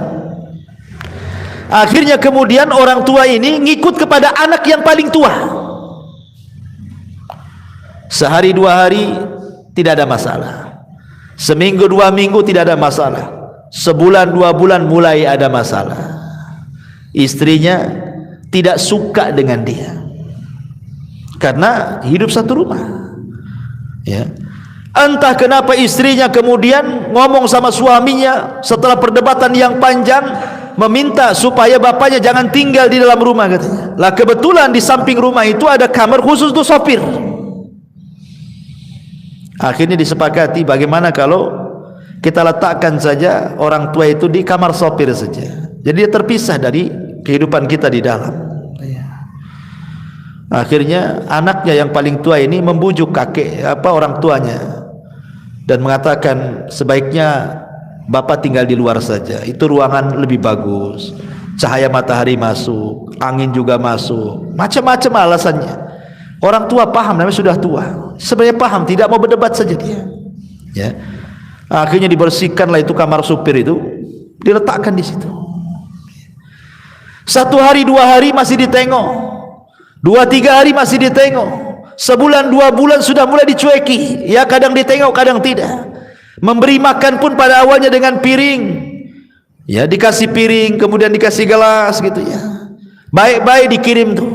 Akhirnya kemudian orang tua ini ngikut kepada anak yang paling tua. Sehari dua hari tidak ada masalah, seminggu dua minggu tidak ada masalah, sebulan dua bulan mulai ada masalah. Istrinya tidak suka dengan dia karena hidup satu rumah, ya. Entah kenapa istrinya kemudian ngomong sama suaminya setelah perdebatan yang panjang, meminta supaya bapaknya jangan tinggal di dalam rumah katanya. Lah kebetulan di samping rumah itu ada kamar khusus untuk sopir. Akhirnya disepakati bagaimana kalau kita letakkan saja orang tua itu di kamar sopir saja. Jadi dia terpisah dari kehidupan kita di dalam. Akhirnya anaknya yang paling tua ini membujuk orang tuanya dan mengatakan sebaiknya bapak tinggal di luar saja. Itu ruangan lebih bagus, cahaya matahari masuk, angin juga masuk, macam-macam alasannya. Orang tua paham, namanya sudah tua, sebenarnya paham, tidak mau berdebat saja dia. Ya. Akhirnya dibersihkanlah itu kamar supir itu, diletakkan di situ. Satu hari dua hari masih ditengok, dua tiga hari masih ditengok, sebulan dua bulan sudah mulai dicueki. Ya kadang ditengok kadang tidak. Memberi makan pun pada awalnya dengan piring, ya dikasih piring kemudian dikasih gelas gitu ya, baik-baik dikirim tuh.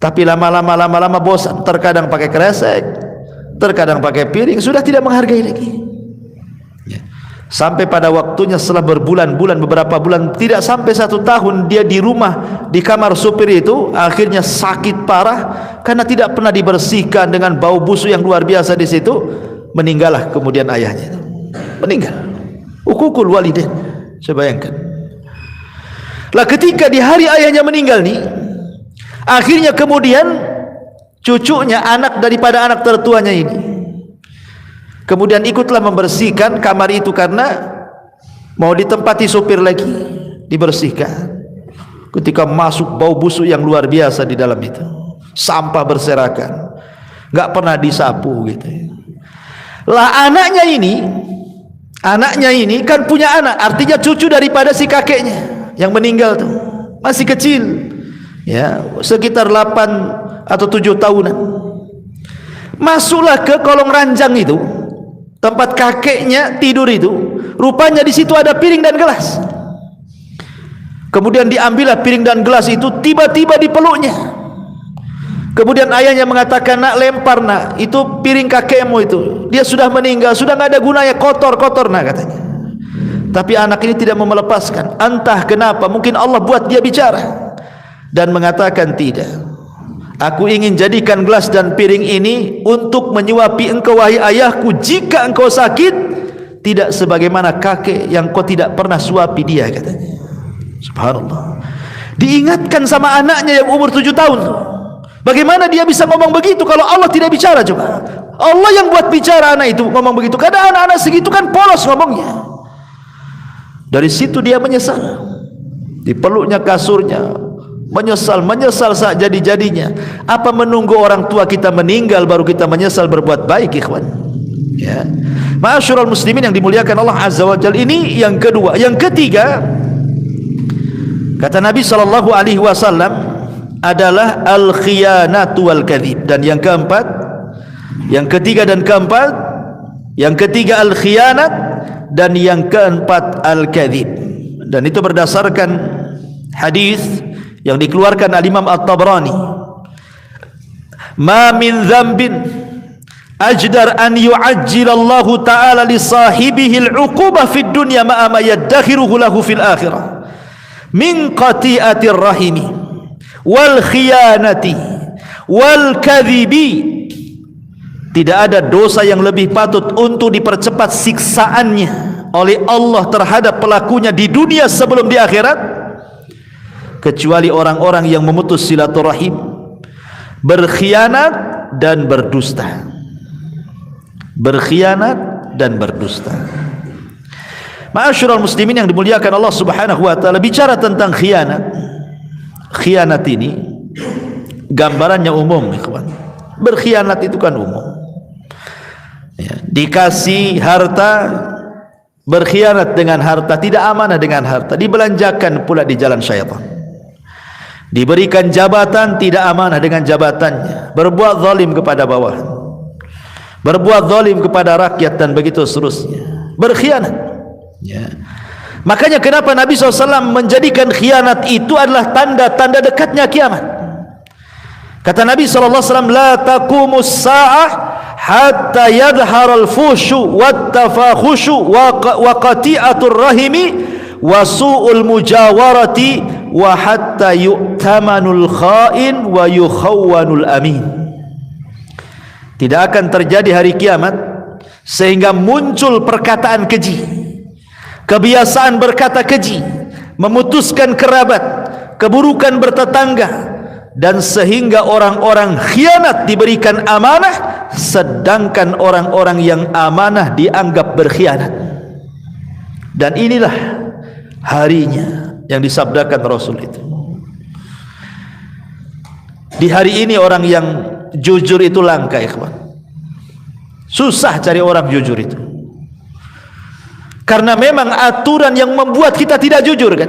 Tapi lama-lama bosan, terkadang pakai kresek, terkadang pakai piring, sudah tidak menghargai lagi. Sampai pada waktunya setelah berbulan-bulan, beberapa bulan, tidak sampai 1 tahun dia di rumah, di kamar supir itu, akhirnya sakit parah karena tidak pernah dibersihkan dengan bau busuk yang luar biasa di situ. Meninggallah kemudian ayahnya, meninggal. Uququl walidain. Coba bayangkan. Lah ketika di hari ayahnya meninggal nih, akhirnya kemudian cucunya, anak daripada anak tertuanya ini, kemudian ikutlah membersihkan kamar itu karena mau ditempati sopir lagi, dibersihkan. Ketika masuk, bau busuk yang luar biasa di dalam itu, sampah berserakan, nggak pernah disapu gitu. Lah anaknya ini kan punya anak, artinya cucu daripada si kakeknya yang meninggal tuh, masih kecil ya, sekitar 8 atau 7 tahunan. Masuklah ke kolong ranjang itu, tempat kakeknya tidur itu. Rupanya di situ ada piring dan gelas. Kemudian diambillah piring dan gelas itu, tiba-tiba dipeluknya. Kemudian ayahnya mengatakan, nak, lempar nak, itu piring kakekmu itu, dia sudah meninggal, sudah nggak ada gunanya, kotor nak, katanya. Tapi anak ini tidak mau melepaskan. Entah kenapa, mungkin Allah buat dia bicara dan mengatakan, tidak, aku ingin jadikan gelas dan piring ini untuk menyuapi engkau wahai ayahku jika engkau sakit, tidak sebagaimana kakek yang kau tidak pernah suapi dia, katanya. Subhanallah. Diingatkan sama anaknya yang umur 7 tahun. Bagaimana dia bisa ngomong begitu kalau Allah tidak bicara? Coba, Allah yang buat bicara anak itu ngomong begitu. Kadang anak-anak segitu kan polos ngomongnya. Dari situ dia menyesal, dipeluknya kasurnya, menyesal saat jadi-jadinya. Apa menunggu orang tua kita meninggal baru kita menyesal berbuat baik, ikhwan? Ya, ma'asyiral muslimin yang dimuliakan Allah Azza wa Jalla. Ini yang kedua. Yang ketiga, kata Nabi sallallahu alaihi wasallam, adalah al-khiyanatu wal kadhib. Dan yang keempat, yang ketiga dan keempat, yang ketiga al-khiyanat, dan yang keempat al-kadhib. Dan itu berdasarkan hadis yang dikeluarkan al-Imam At-Tabrani. Ma min dzambin ajdar an yu'ajjilallahu ta'ala li sahibihi al-'uqubah fid dunya ma yaddakhiruhu lahu fil akhirah min qati'atir rahimi wal khiyanati wal kadhibi. Tidak ada dosa yang lebih patut untuk dipercepat siksaannya oleh Allah terhadap pelakunya di dunia sebelum di akhirat, kecuali orang-orang yang memutus silaturahim, berkhianat dan berdusta. Berkhianat dan berdusta. Ma'asyiral muslimin yang dimuliakan Allah Subhanahu wa taala, bicara tentang khianat. Khianat ini gambarannya umum, ikhwan. Berkhianat itu kan umum. Ya, dikasih harta, berkhianat dengan harta, tidak amanah dengan harta, dibelanjakan pula di jalan syaitan. Diberikan jabatan, tidak amanah dengan jabatannya, berbuat zalim kepada bawahan, berbuat zalim kepada rakyat, dan begitu seterusnya. Berkhianat. Ya. Makanya kenapa Nabi SAW menjadikan khianat itu adalah tanda-tanda dekatnya kiamat. Kata Nabi SAW, la taqumus sa'ah hatta yadhharal fushu wattafakhushu wa qati'atur rahimi wa su'ul mujawarati wa hatta yu'tamanul kha'in wa yukhawwanul amin. Tidak akan terjadi hari kiamat sehingga muncul perkataan keji, kebiasaan berkata keji, memutuskan kerabat, keburukan bertetangga, dan sehingga orang-orang khianat diberikan amanah, sedangkan orang-orang yang amanah dianggap berkhianat. Dan inilah harinya yang disabdakan Rasul itu. Di hari ini orang yang jujur itu langka, ikhwan. Susah cari orang jujur itu, karena memang aturan yang membuat kita tidak jujur, kan?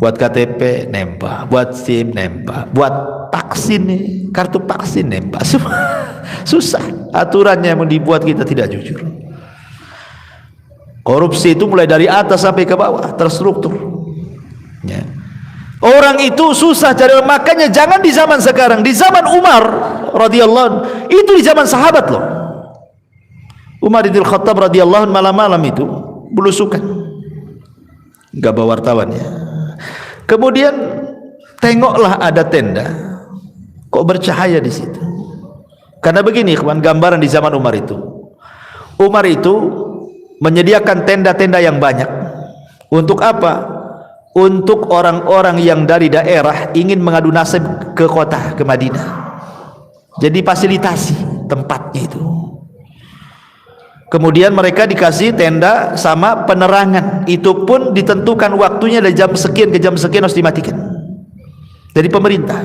Buat KTP nembak, buat SIM nembak, buat vaksin nih, kartu vaksin nembak. Susah aturannya yang dibuat kita tidak jujur. Korupsi itu mulai dari atas sampai ke bawah, terstruktur. Ya. Orang itu susah cari, makanya jangan di zaman sekarang, di zaman Umar radhiyallahu anhu, itu di zaman sahabat loh. Umar bin Khattab radhiyallahu anhu malam-malam itu belusukan, enggak bawa wartawan ya. Kemudian tengoklah ada tenda, kok bercahaya di situ. Karena begini, ikhwan, gambaran di zaman Umar itu. Umar itu menyediakan tenda-tenda yang banyak. Untuk apa? Untuk orang-orang yang dari daerah ingin mengadu nasib ke kota, ke Madinah. Jadi fasilitasi tempatnya itu. Kemudian mereka dikasih tenda sama penerangan. Itu pun ditentukan waktunya dari jam sekian ke jam sekian harus dimatikan dari pemerintah.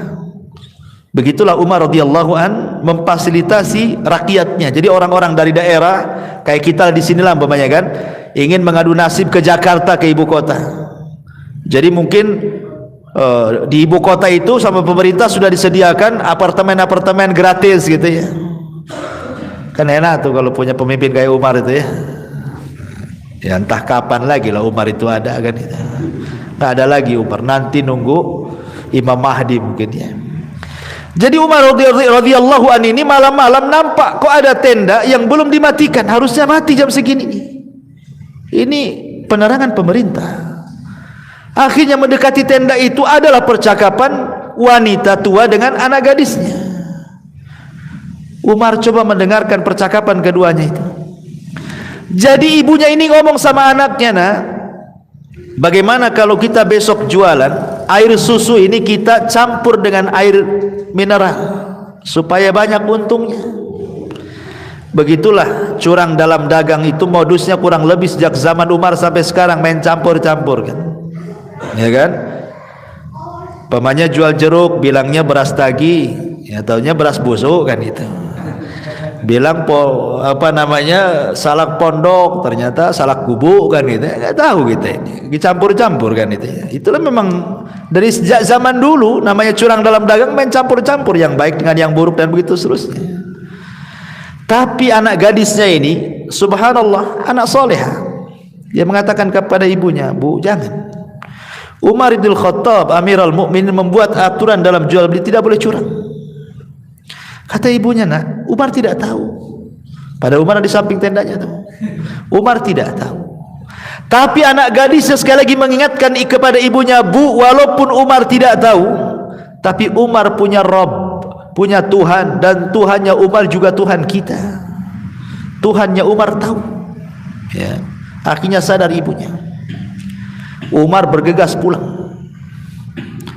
Begitulah Umar radhiyallahu an memfasilitasi rakyatnya. Jadi orang-orang dari daerah kayak kita di sinilah umpamanya kan, ingin mengadu nasib ke Jakarta, ke ibu kota. Jadi mungkin di ibu kota itu sama pemerintah sudah disediakan apartemen-apartemen gratis gitu ya. Kan enak tuh kalau punya pemimpin kayak Umar itu ya. Ya entah kapan lagi lah Umar itu ada kan itu. Nggak ada lagi Umar, nanti nunggu Imam Mahdi mungkin ya. Jadi Umar radhiyallahu anhu ini malam-malam nampak kok ada tenda yang belum dimatikan, harusnya mati jam segini. Ini penerangan pemerintah. Akhirnya mendekati tenda itu adalah percakapan wanita tua dengan anak gadisnya. Umar coba mendengarkan percakapan keduanya itu. Jadi ibunya ini ngomong sama anaknya, "Nak, bagaimana kalau kita besok jualan air susu ini kita campur dengan air mineral supaya banyak untungnya?" Begitulah curang dalam dagang itu modusnya kurang lebih sejak zaman Umar sampai sekarang, main campur-campur kan. Ya kan? Pemanya jual jeruk bilangnya beras tagi, ya taunya beras busuk kan itu. Bilang salak pondok, ternyata salak kubu kan gitu. Enggak tahu kita ini. Dicampur-campur kan itu. Itulah memang dari sejak zaman dulu namanya curang dalam dagang, main campur-campur yang baik dengan yang buruk dan begitu seterusnya. Tapi anak gadisnya ini subhanallah anak soleha. Dia mengatakan kepada ibunya, "Bu, jangan. Umar bin Khattab Amirul Mukminin membuat aturan dalam jual beli tidak boleh curang." Kata ibunya, "Nak, Umar tidak tahu." Pada Umar di samping tendanya tuh. Umar tidak tahu. Tapi anak gadisnya sekali lagi mengingatkan kepada ibunya, "Bu, walaupun Umar tidak tahu, tapi Umar punya Rabb, punya Tuhan, dan Tuhannya Umar juga Tuhan kita. Tuhannya Umar tahu." Ya. Akhirnya sadar ibunya. Umar bergegas pulang,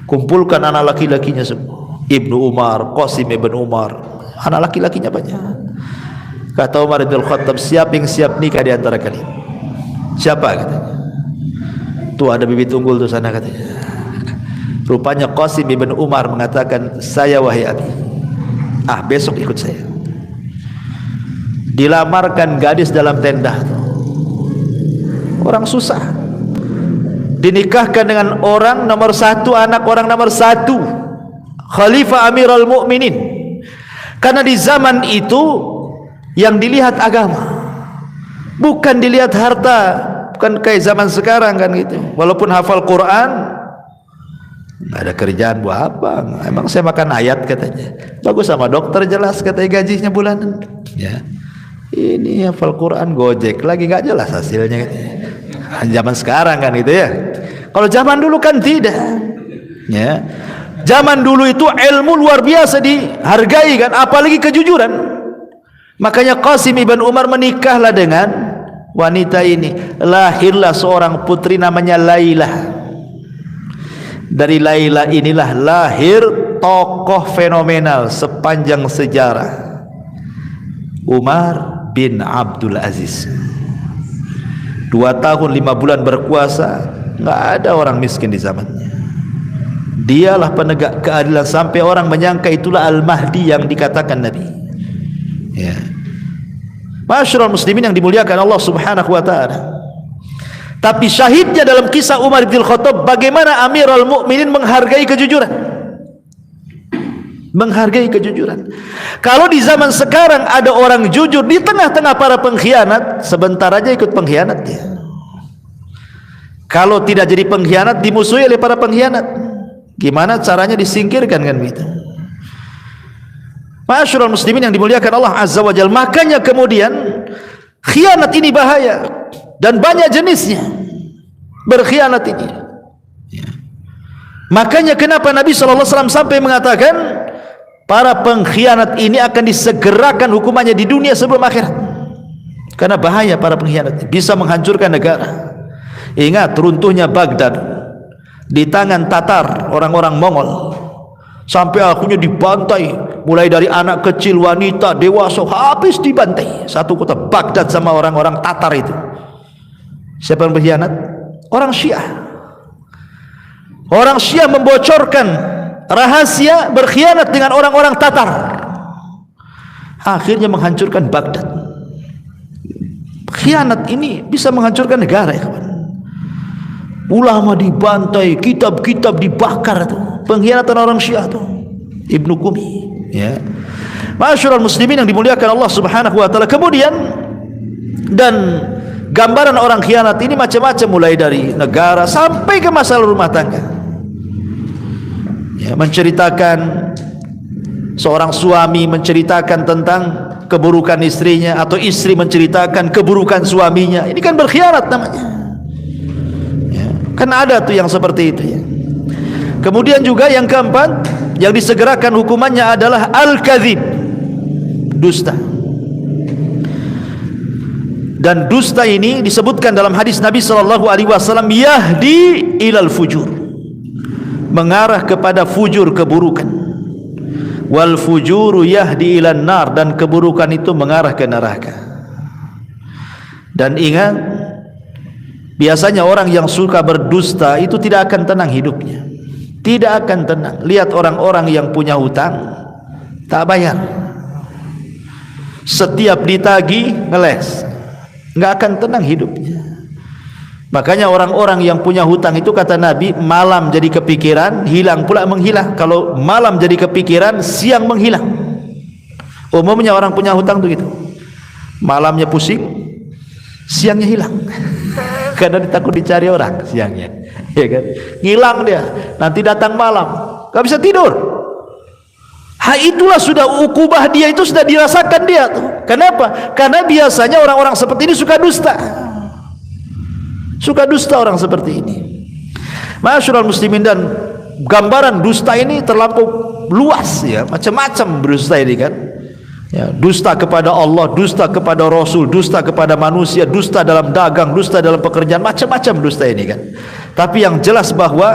kumpulkan anak laki-lakinya semua, Ibnu Umar, Qasim ibn Umar, anak laki-lakinya banyak. Kata Umar bin Khattab, "Siapa yang siap nikah di antara kalian?" "Siapa?" katanya. "Tuh ada bibit unggul tuh sana," katanya. Rupanya Qasim ibn Umar mengatakan, "Saya wahai abi, besok ikut saya." Dilamarkan gadis dalam tenda, orang susah, dinikahkan dengan orang nomor satu, anak orang nomor satu, Khalifah Amirul Mukminin. Karena di zaman itu yang dilihat agama, bukan dilihat harta, bukan kayak zaman sekarang kan gitu. Walaupun hafal Quran, nggak ada kerjaan buat apa? Emang saya makan ayat katanya. Bagus sama dokter jelas katanya gajinya bulanan. Ya, ini hafal Quran gojek lagi nggak jelas hasilnya katanya. Zaman sekarang kan gitu ya. Kalau zaman dulu kan tidak. Ya. Zaman dulu itu ilmu luar biasa dihargai kan, apalagi kejujuran. Makanya Qasim ibn Umar menikahlah dengan wanita ini. Lahirlah seorang putri namanya Lailah. Dari Lailah inilah lahir tokoh fenomenal sepanjang sejarah, Umar bin Abdul Aziz. 2 tahun 5 bulan berkuasa, nggak ada orang miskin di zamannya. Dialah penegak keadilan sampai orang menyangka itulah Al-Mahdi yang dikatakan Nabi. Ya. Masyarul muslimin yang dimuliakan Allah Subhanahu wa taala. Tapi syahidnya dalam kisah Umar bin Khattab, bagaimana Amirul Mukminin menghargai kejujuran. Menghargai kejujuran. Kalau di zaman sekarang ada orang jujur di tengah-tengah para pengkhianat, sebentar aja ikut pengkhianat dia. Kalau tidak jadi pengkhianat, dimusuhi oleh para pengkhianat. Gimana caranya disingkirkan kan begitu? Ma'asyiral muslimin yang dimuliakan Allah Azza wa Jalla. Makanya kemudian khianat ini bahaya dan banyak jenisnya. Berkhianat ini. Makanya kenapa Nabi SAW sampai mengatakan para pengkhianat ini akan disegerakan hukumannya di dunia sebelum akhirat. Karena bahaya para pengkhianat, bisa menghancurkan negara. Ingat runtuhnya Baghdad di tangan Tatar, orang-orang Mongol, sampai akhirnya dibantai, mulai dari anak kecil, wanita, dewasa, habis dibantai satu kota Baghdad sama orang-orang Tatar itu. Siapa yang berkhianat? Orang Syiah. Orang Syiah membocorkan rahasia, berkhianat dengan orang-orang Tatar, akhirnya menghancurkan Baghdad. Khianat ini bisa menghancurkan negara, ya kawan. Ulama dibantai, kitab-kitab dibakar itu. Pengkhianatan orang Syiah itu. Ibnu Qumi, ya. Ma'asyiral muslimin yang dimuliakan Allah Subhanahu wa taala. Kemudian dan gambaran orang khianat ini macam-macam, mulai dari negara sampai ke masalah rumah tangga. Ya, menceritakan seorang suami menceritakan tentang keburukan istrinya, atau istri menceritakan keburukan suaminya. Ini kan berkhianat namanya, ya, kan ada tuh yang seperti itu, ya. Kemudian juga yang keempat yang disegerakan hukumannya adalah al-kadzib, dusta. Dan dusta ini disebutkan dalam hadis Nabi SAW, yahdi ilal fujur, mengarah kepada fujur, keburukan. Wal fujuru yahdi ilan nar, dan keburukan itu mengarah ke neraka. Dan ingat, biasanya orang yang suka berdusta itu tidak akan tenang hidupnya, tidak akan tenang. Lihat orang-orang yang punya hutang tak bayar, setiap ditagih ngeles, nggak akan tenang hidupnya. Makanya orang-orang yang punya hutang itu, kata Nabi, malam jadi kepikiran, hilang pula menghilang. Kalau malam jadi kepikiran, siang menghilang. Umumnya orang punya hutang itu gitu, malamnya pusing, siangnya hilang. Karena takut dicari orang siangnya, ya kan? Hilang dia, nanti datang malam, gak bisa tidur. Itulah sudah ukubah dia, itu sudah dirasakan dia tuh. Kenapa? Karena biasanya orang-orang seperti ini suka dusta. Suka dusta orang seperti ini. Ma'asyiral muslimin, dan gambaran dusta ini terlampau luas, ya, macam-macam dusta ini kan, ya, dusta kepada Allah, dusta kepada Rasul, dusta kepada manusia, dusta dalam dagang, dusta dalam pekerjaan, macam-macam dusta ini kan. Tapi yang jelas bahwa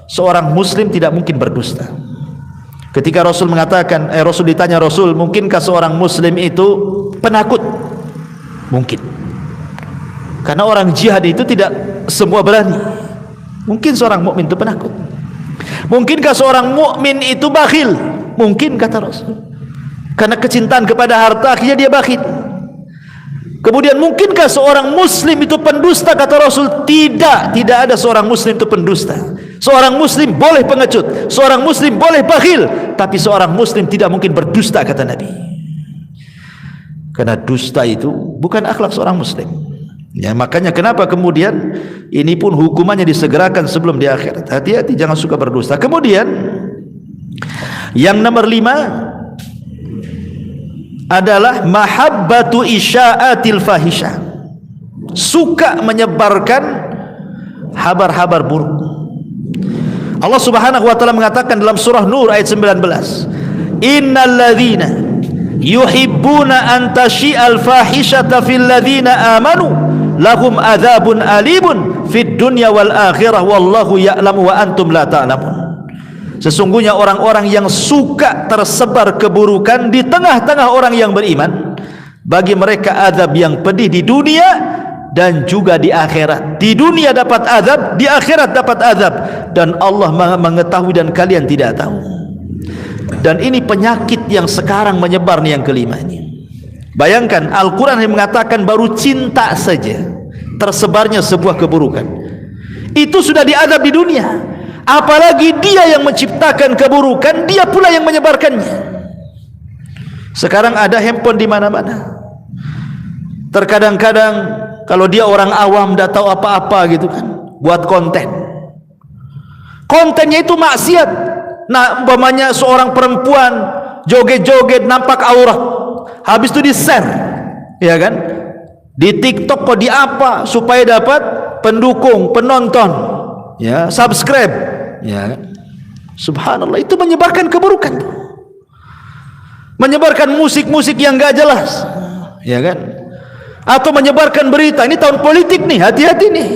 seorang muslim tidak mungkin berdusta. Ketika Rasul mengatakan, Rasul ditanya, Rasul, mungkinkah seorang muslim itu penakut? Mungkin. Karena orang jihad itu tidak semua berani. Mungkin seorang mukmin itu penakut. Mungkinkah seorang mukmin itu bakhil? Mungkin, kata Rasul. Karena kecintaan kepada harta akhirnya dia bakhil. Kemudian mungkinkah seorang muslim itu pendusta? Kata Rasul, tidak ada seorang muslim itu pendusta. Seorang muslim boleh pengecut, seorang muslim boleh bakhil, tapi seorang muslim tidak mungkin berdusta, kata Nabi. Karena dusta itu bukan akhlak seorang muslim. Ya, makanya kenapa kemudian ini pun hukumannya disegerakan sebelum di akhirat. Hati-hati, jangan suka berdusta. Kemudian yang nomor 5 adalah mahabbatu isya'atil fahisha, suka menyebarkan habar-habar buruk. Allah Subhanahu wa taala mengatakan dalam surah Nur ayat 19, innalladzina yuhibbuna an tasyi'al fahishata fil ladzina amanu lahum adzabun alimun fid dunya wal akhirah wallahu ya'lamu wa antum la ta'lamun. Sesungguhnya orang-orang yang suka tersebar keburukan di tengah-tengah orang yang beriman, bagi mereka azab yang pedih di dunia dan juga di akhirat. Di dunia dapat azab, di akhirat dapat azab, dan Allah mengetahui dan kalian tidak tahu. Dan ini penyakit yang sekarang menyebar nih, yang kelima ini. Bayangkan, Al-Quran yang mengatakan baru cinta saja tersebarnya sebuah keburukan, itu sudah diazab di dunia. Apalagi dia yang menciptakan keburukan, dia pula yang menyebarkannya. Sekarang ada handphone di mana-mana. Terkadang-kadang kalau dia orang awam, tidak tahu apa-apa gitu kan, buat kontennya itu maksiat. Nah, umpamanya seorang perempuan joget-joget nampak aurat, habis itu di-share, ya kan, di TikTok kok di apa, supaya dapat pendukung, penonton, ya, subscribe, ya kan? Subhanallah, itu menyebarkan keburukan, menyebarkan musik-musik yang gak jelas, ya kan. atau menyebarkan berita. Ini tahun politik nih, hati-hati nih.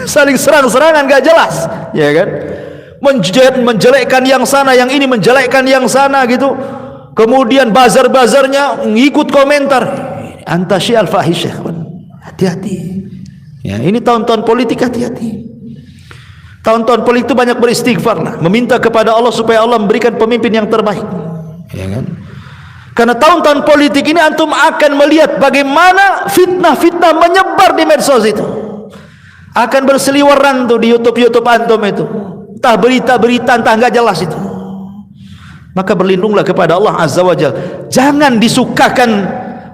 Saling serang-serangan gak jelas, ya kan? Menjelekkan yang sana, yang ini menjelekkan yang sana gitu. Kemudian bazar-bazarnya ngikut komentar. Anta syi'al fahisyah. Hati-hati. Ya, ini tahun-tahun politik, hati-hati. Tahun-tahun politik itu banyak beristighfar lah, meminta kepada Allah supaya Allah memberikan pemimpin yang terbaik. Ya kan? Karena tahun-tahun politik ini antum akan melihat bagaimana fitnah-fitnah menyebar di medsos itu. Akan berseliweran tuh di YouTube antum itu. Entah berita-berita, entah enggak jelas itu. Maka berlindunglah kepada Allah Azza wa Jalla. Jangan disukakan,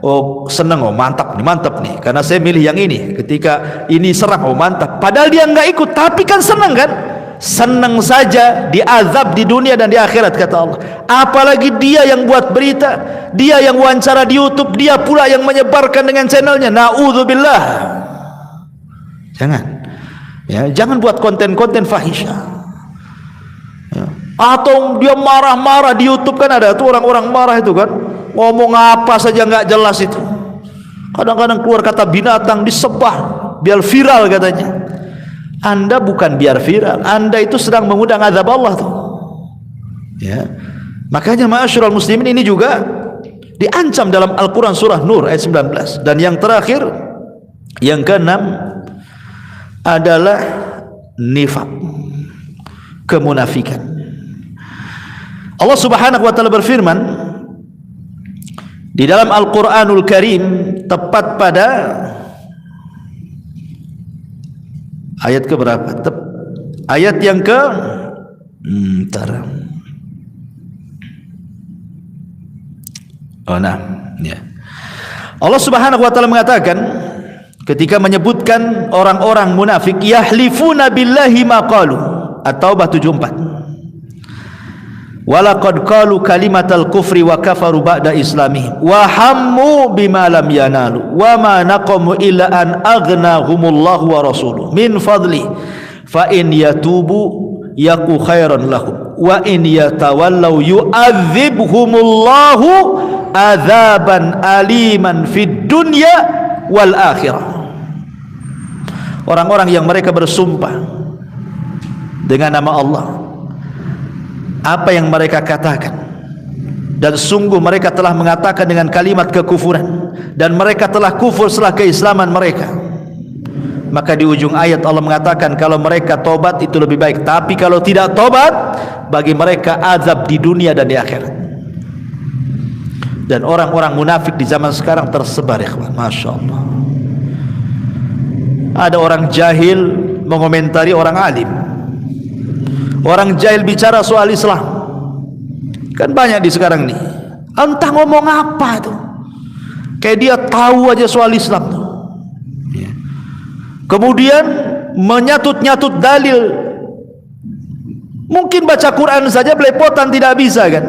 oh senang, oh mantap nih, karena saya milih yang ini. Ketika ini serang, oh mantap. Padahal dia enggak ikut, tapi kan senang kan? Senang saja diazab di dunia dan di akhirat, kata Allah. Apalagi dia yang buat berita, dia yang wawancara di YouTube, dia pula yang menyebarkan dengan channelnya. Na'udzubillah. Jangan, ya, jangan buat konten-konten fahisyah. Ya. Atau dia marah-marah di YouTube, kan ada tuh orang-orang marah itu kan, ngomong apa saja nggak jelas itu. Kadang-kadang keluar kata binatang, disebah biar viral katanya. Anda bukan biar viral, Anda itu sedang mengundang azab Allah tuh. Ya. Makanya ma'asyiral muslimin, ini juga diancam dalam Al-Quran surah Nur ayat 19. Dan yang terakhir, yang keenam adalah nifaq, kemunafikan. Allah Subhanahu wa taala berfirman di dalam Al-Qur'anul Karim, tepat pada ayat ke berapa? Ayat yang ke ya. Allah Subhanahu wa taala mengatakan ketika menyebutkan orang-orang munafik, yahlifuna billahi ma qalu. At-Taubah 74. Walaqad qalu kalimatal kufri wa kafaru ba'da islamihim wa hammu bima lam yanalu wa ma naqamu illa an aghnahumullahu wa rasuluhu min fadli fa in yatubu yaku khairan lahum wa in yatawallaw yu'adzibhumullahu adzaban aliman fid dunya wal akhirah. Orang-orang yang mereka bersumpah dengan nama Allah, apa yang mereka katakan, dan sungguh mereka telah mengatakan dengan kalimat kekufuran, dan mereka telah kufur setelah keislaman mereka, maka di ujung ayat Allah mengatakan kalau mereka tobat itu lebih baik, tapi kalau tidak tobat bagi mereka azab di dunia dan di akhirat. Dan orang-orang munafik di zaman sekarang tersebar, ikhwan, Masya Allah. Ada orang jahil mengomentari orang alim, orang jahil bicara soal Islam, kan banyak di sekarang nih. Entah ngomong apa tuh, kayak dia tahu aja soal Islam tuh. Kemudian menyatut-nyatut dalil, mungkin baca Quran saja belepotan tidak bisa kan,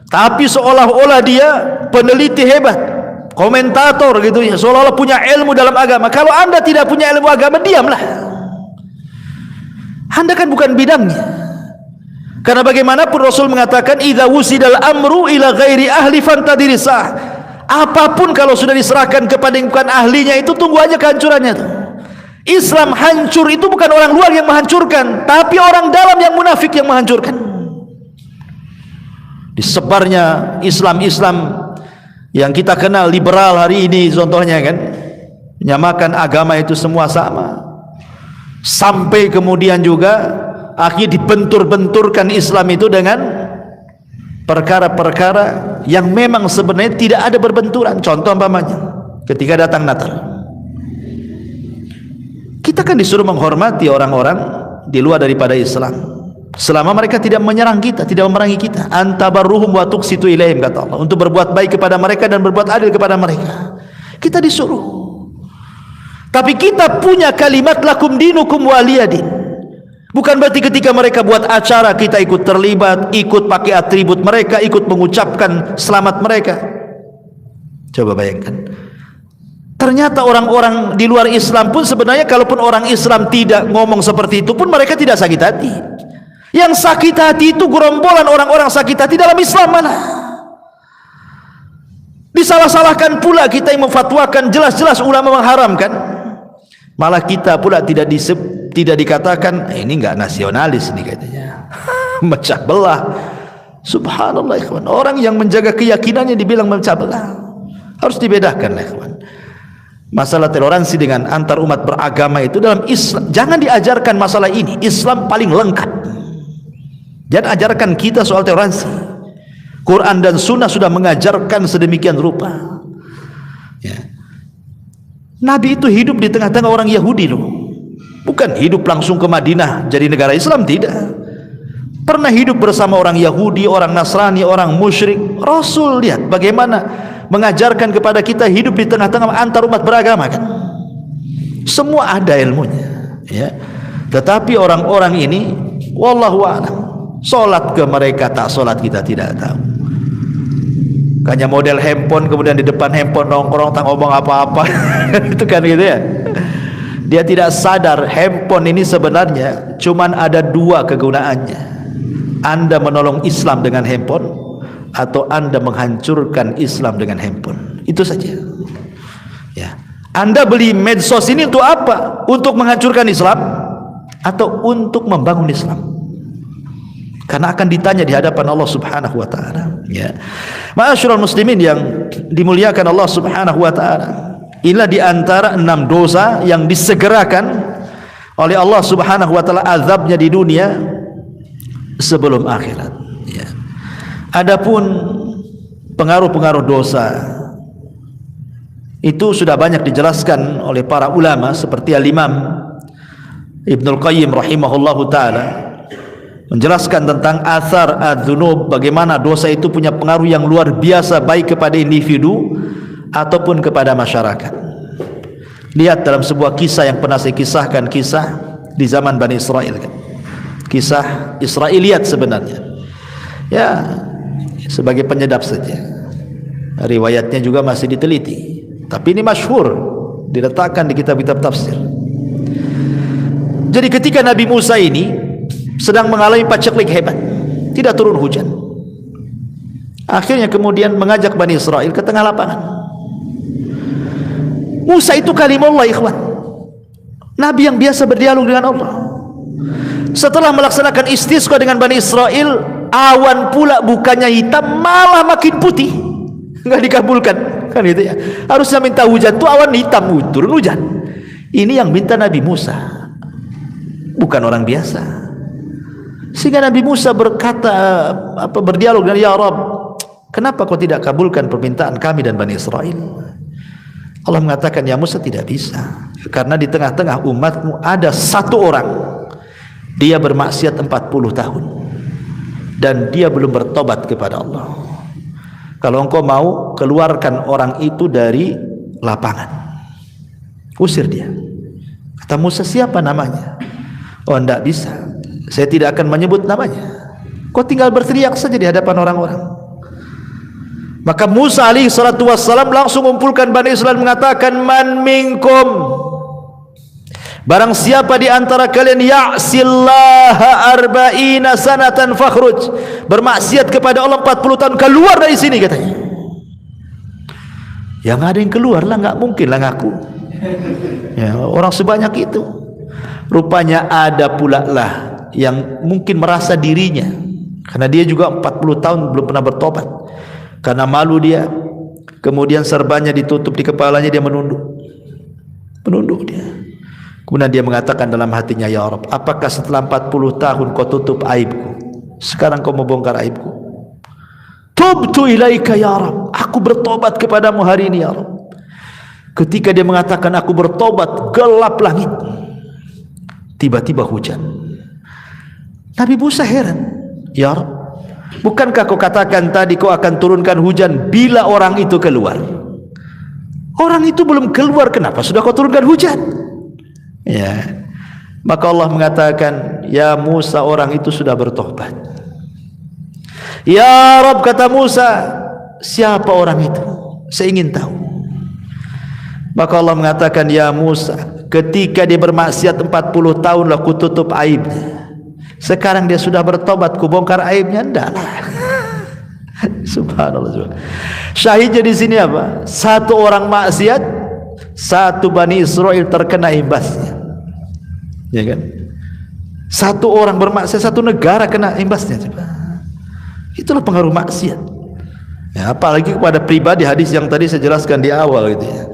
tapi seolah-olah dia peneliti hebat, komentator gitu ya, seolah-olah punya ilmu dalam agama. Kalau anda tidak punya ilmu agama, diamlah. Anda kan bukan bidangnya. Karena bagaimanapun Rasul mengatakan idza wusidal amru ila ghairi ahli fantadirisah. Apapun kalau sudah diserahkan kepada yang bukan ahlinya, itu tunggu aja kehancurannya tuh. Islam hancur itu bukan orang luar yang menghancurkan, tapi orang dalam yang munafik yang menghancurkan. Disebarnya Islam-Islam yang kita kenal liberal hari ini contohnya kan, menyamakan agama itu semua sama. Sampai kemudian juga akhirnya dibentur-benturkan Islam itu dengan perkara-perkara yang memang sebenarnya tidak ada berbenturan. Contoh umpamanya ketika datang Natal, kita kan disuruh menghormati orang-orang di luar daripada Islam selama mereka tidak menyerang kita, tidak memerangi kita. Antabarruhum wa tuqsitu ilaihim, kata Allah, untuk berbuat baik kepada mereka dan berbuat adil kepada mereka. Kita disuruh. Tapi kita punya kalimat lakum dinukum waliyadin. Bukan berarti ketika mereka buat acara kita ikut terlibat, ikut pakai atribut mereka, ikut mengucapkan selamat mereka. Coba bayangkan, ternyata orang-orang di luar Islam pun sebenarnya, kalaupun orang Islam tidak ngomong seperti itu pun mereka tidak sakit hati. Yang sakit hati itu gerombolan orang-orang sakit hati dalam Islam mana. Disalah-salahkan pula kita yang memfatwakan, jelas-jelas ulama mengharamkan, malah kita pula tidak dikatakan ini enggak nasionalis nih katanya. Mecah belah. Subhanallah ikhwan, orang yang menjaga keyakinannya dibilang memecah belah. Harus dibedakan ikhwan. Masalah toleransi dengan antar umat beragama itu dalam Islam jangan diajarkan masalah ini. Islam paling lengkap. Jangan ajarkan kita soal toleransi. Quran dan Sunnah sudah mengajarkan sedemikian rupa. Ya. Nabi itu hidup di tengah-tengah orang Yahudi loh. Bukan hidup langsung ke Madinah jadi negara Islam, tidak. Pernah hidup bersama orang Yahudi, orang Nasrani, orang musyrik. Rasul lihat bagaimana mengajarkan kepada kita hidup di tengah-tengah antar umat beragama kan. Semua ada ilmunya, ya. Tetapi orang-orang ini wallahu a'lam, salat ke mereka tak salat kita tidak tahu. Hanya model handphone, kemudian di depan handphone nongkrong tak ngomong apa-apa. Itu kan gitu ya. Dia tidak sadar handphone ini sebenarnya cuman ada dua kegunaannya. Anda menolong Islam dengan handphone atau Anda menghancurkan Islam dengan handphone. Itu saja. Ya. Anda beli medsos ini untuk apa? Untuk menghancurkan Islam atau untuk membangun Islam? Karena akan ditanya di hadapan Allah Subhanahu wa taala, ya. Ma'asyiral muslimin yang dimuliakan Allah Subhanahu wa taala. Inilah di antara 6 dosa yang disegerakan oleh Allah Subhanahu wa taala azabnya di dunia sebelum akhirat, ya. Adapun pengaruh-pengaruh dosa itu sudah banyak dijelaskan oleh para ulama seperti Al-Imam Ibnul Qayyim rahimahullahu taala menjelaskan tentang athar adzunub, bagaimana dosa itu punya pengaruh yang luar biasa baik kepada individu ataupun kepada masyarakat. Lihat dalam sebuah kisah yang pernah saya kisahkan, kisah di zaman Bani Israel kan. Kisah Israiliyat sebenarnya, ya, sebagai penyedap saja. Riwayatnya juga masih diteliti, tapi ini masyhur, diletakkan di kitab-kitab tafsir. Jadi ketika Nabi Musa ini sedang mengalami paceklik hebat, tidak turun hujan, akhirnya kemudian mengajak Bani Israel ke tengah lapangan. Musa itu kalimullah ikhwan, Nabi yang biasa berdialog dengan Allah. Setelah melaksanakan istisqa dengan Bani Israel, awan pula bukannya hitam malah makin putih, nggak dikabulkan kan gitu ya. Harusnya minta hujan tuh awan hitam, turun hujan. Ini yang minta Nabi Musa, bukan orang biasa. Sehingga Nabi Musa berkata, berdialog dengan ya Rabb, kenapa kau tidak kabulkan permintaan kami dan Bani Israel? Allah mengatakan, ya Musa, tidak bisa, karena di tengah-tengah umatmu ada satu orang, dia bermaksiat 40 tahun dan dia belum bertobat kepada Allah. Kalau engkau mau, keluarkan orang itu dari lapangan, usir dia. Kata Musa, siapa namanya? Oh, tidak bisa, saya tidak akan menyebut namanya. Kau tinggal berteriak saja di hadapan orang-orang. Maka Musa alaihi salatu wassalam langsung mengumpulkan Bani Israel, mengatakan, man minkum, barang siapa di antara kalian ya'sillaha arba'ina sanatan fakhruj, bermaksiat kepada Allah 40 tahun, keluar dari sini katanya. Yang ada yang keluar lah, nggak mungkin lah ngaku. Ya, orang sebanyak itu. Rupanya ada pula lah yang mungkin merasa dirinya, karena dia juga 40 tahun belum pernah bertobat, karena malu dia, kemudian serbannya ditutup di kepalanya, dia menunduk dia. Kemudian dia mengatakan dalam hatinya, ya Rabb, apakah setelah 40 tahun kau tutup aibku, sekarang kau membongkar aibku? Tubtu ilaika ya Rabb, aku bertobat kepadamu hari ini ya Rabb. Ketika dia mengatakan aku bertobat, gelap langit, tiba-tiba hujan. Nabi Musa heran, ya Rabb, bukankah kau katakan tadi kau akan turunkan hujan bila orang itu keluar? Orang itu belum keluar, kenapa sudah kau turunkan hujan? Ya, maka Allah mengatakan, ya Musa, orang itu sudah bertobat. Ya Rabb, kata Musa, siapa orang itu? Saya ingin tahu. Maka Allah mengatakan, ya Musa, ketika dia bermaksiat 40 tahun lah ku tutup aibnya. Sekarang dia sudah bertobat, ku bongkar aibnya? Enggak lah. Subhanallah. Syahidnya di sini apa? Satu orang maksiat, satu Bani Israel terkena imbasnya. Ya kan? Satu orang bermaksiat, satu negara kena imbasnya. Itulah pengaruh maksiat. Ya, apalagi kepada pribadi, hadis yang tadi saya jelaskan di awal gitu ya.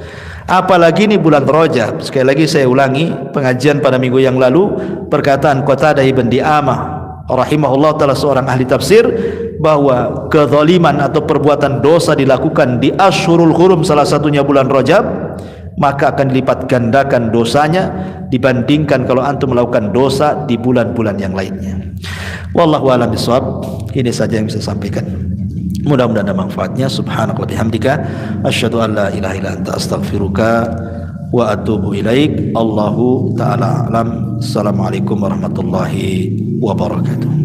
Apalagi ini bulan Rajab. Sekali lagi saya ulangi pengajian pada minggu yang lalu, perkataan Qatadah bin Di'amah rahimahullah taala, seorang ahli tafsir, bahwa kezaliman atau perbuatan dosa dilakukan di Ashhurul Hurum, salah satunya bulan Rajab, maka akan dilipat gandakan dosanya dibandingkan kalau antum melakukan dosa di bulan-bulan yang lainnya. Wallahu a'lam bishawab. Ini saja yang bisa saya sampaikan. Mudah-mudahan ada manfaatnya. Subhanallah bihamdika asyhadu an la ilaha illa anta astaghfiruka wa atubu ilaik. Allahu ta'ala alam. Assalamualaikum warahmatullahi wabarakatuh.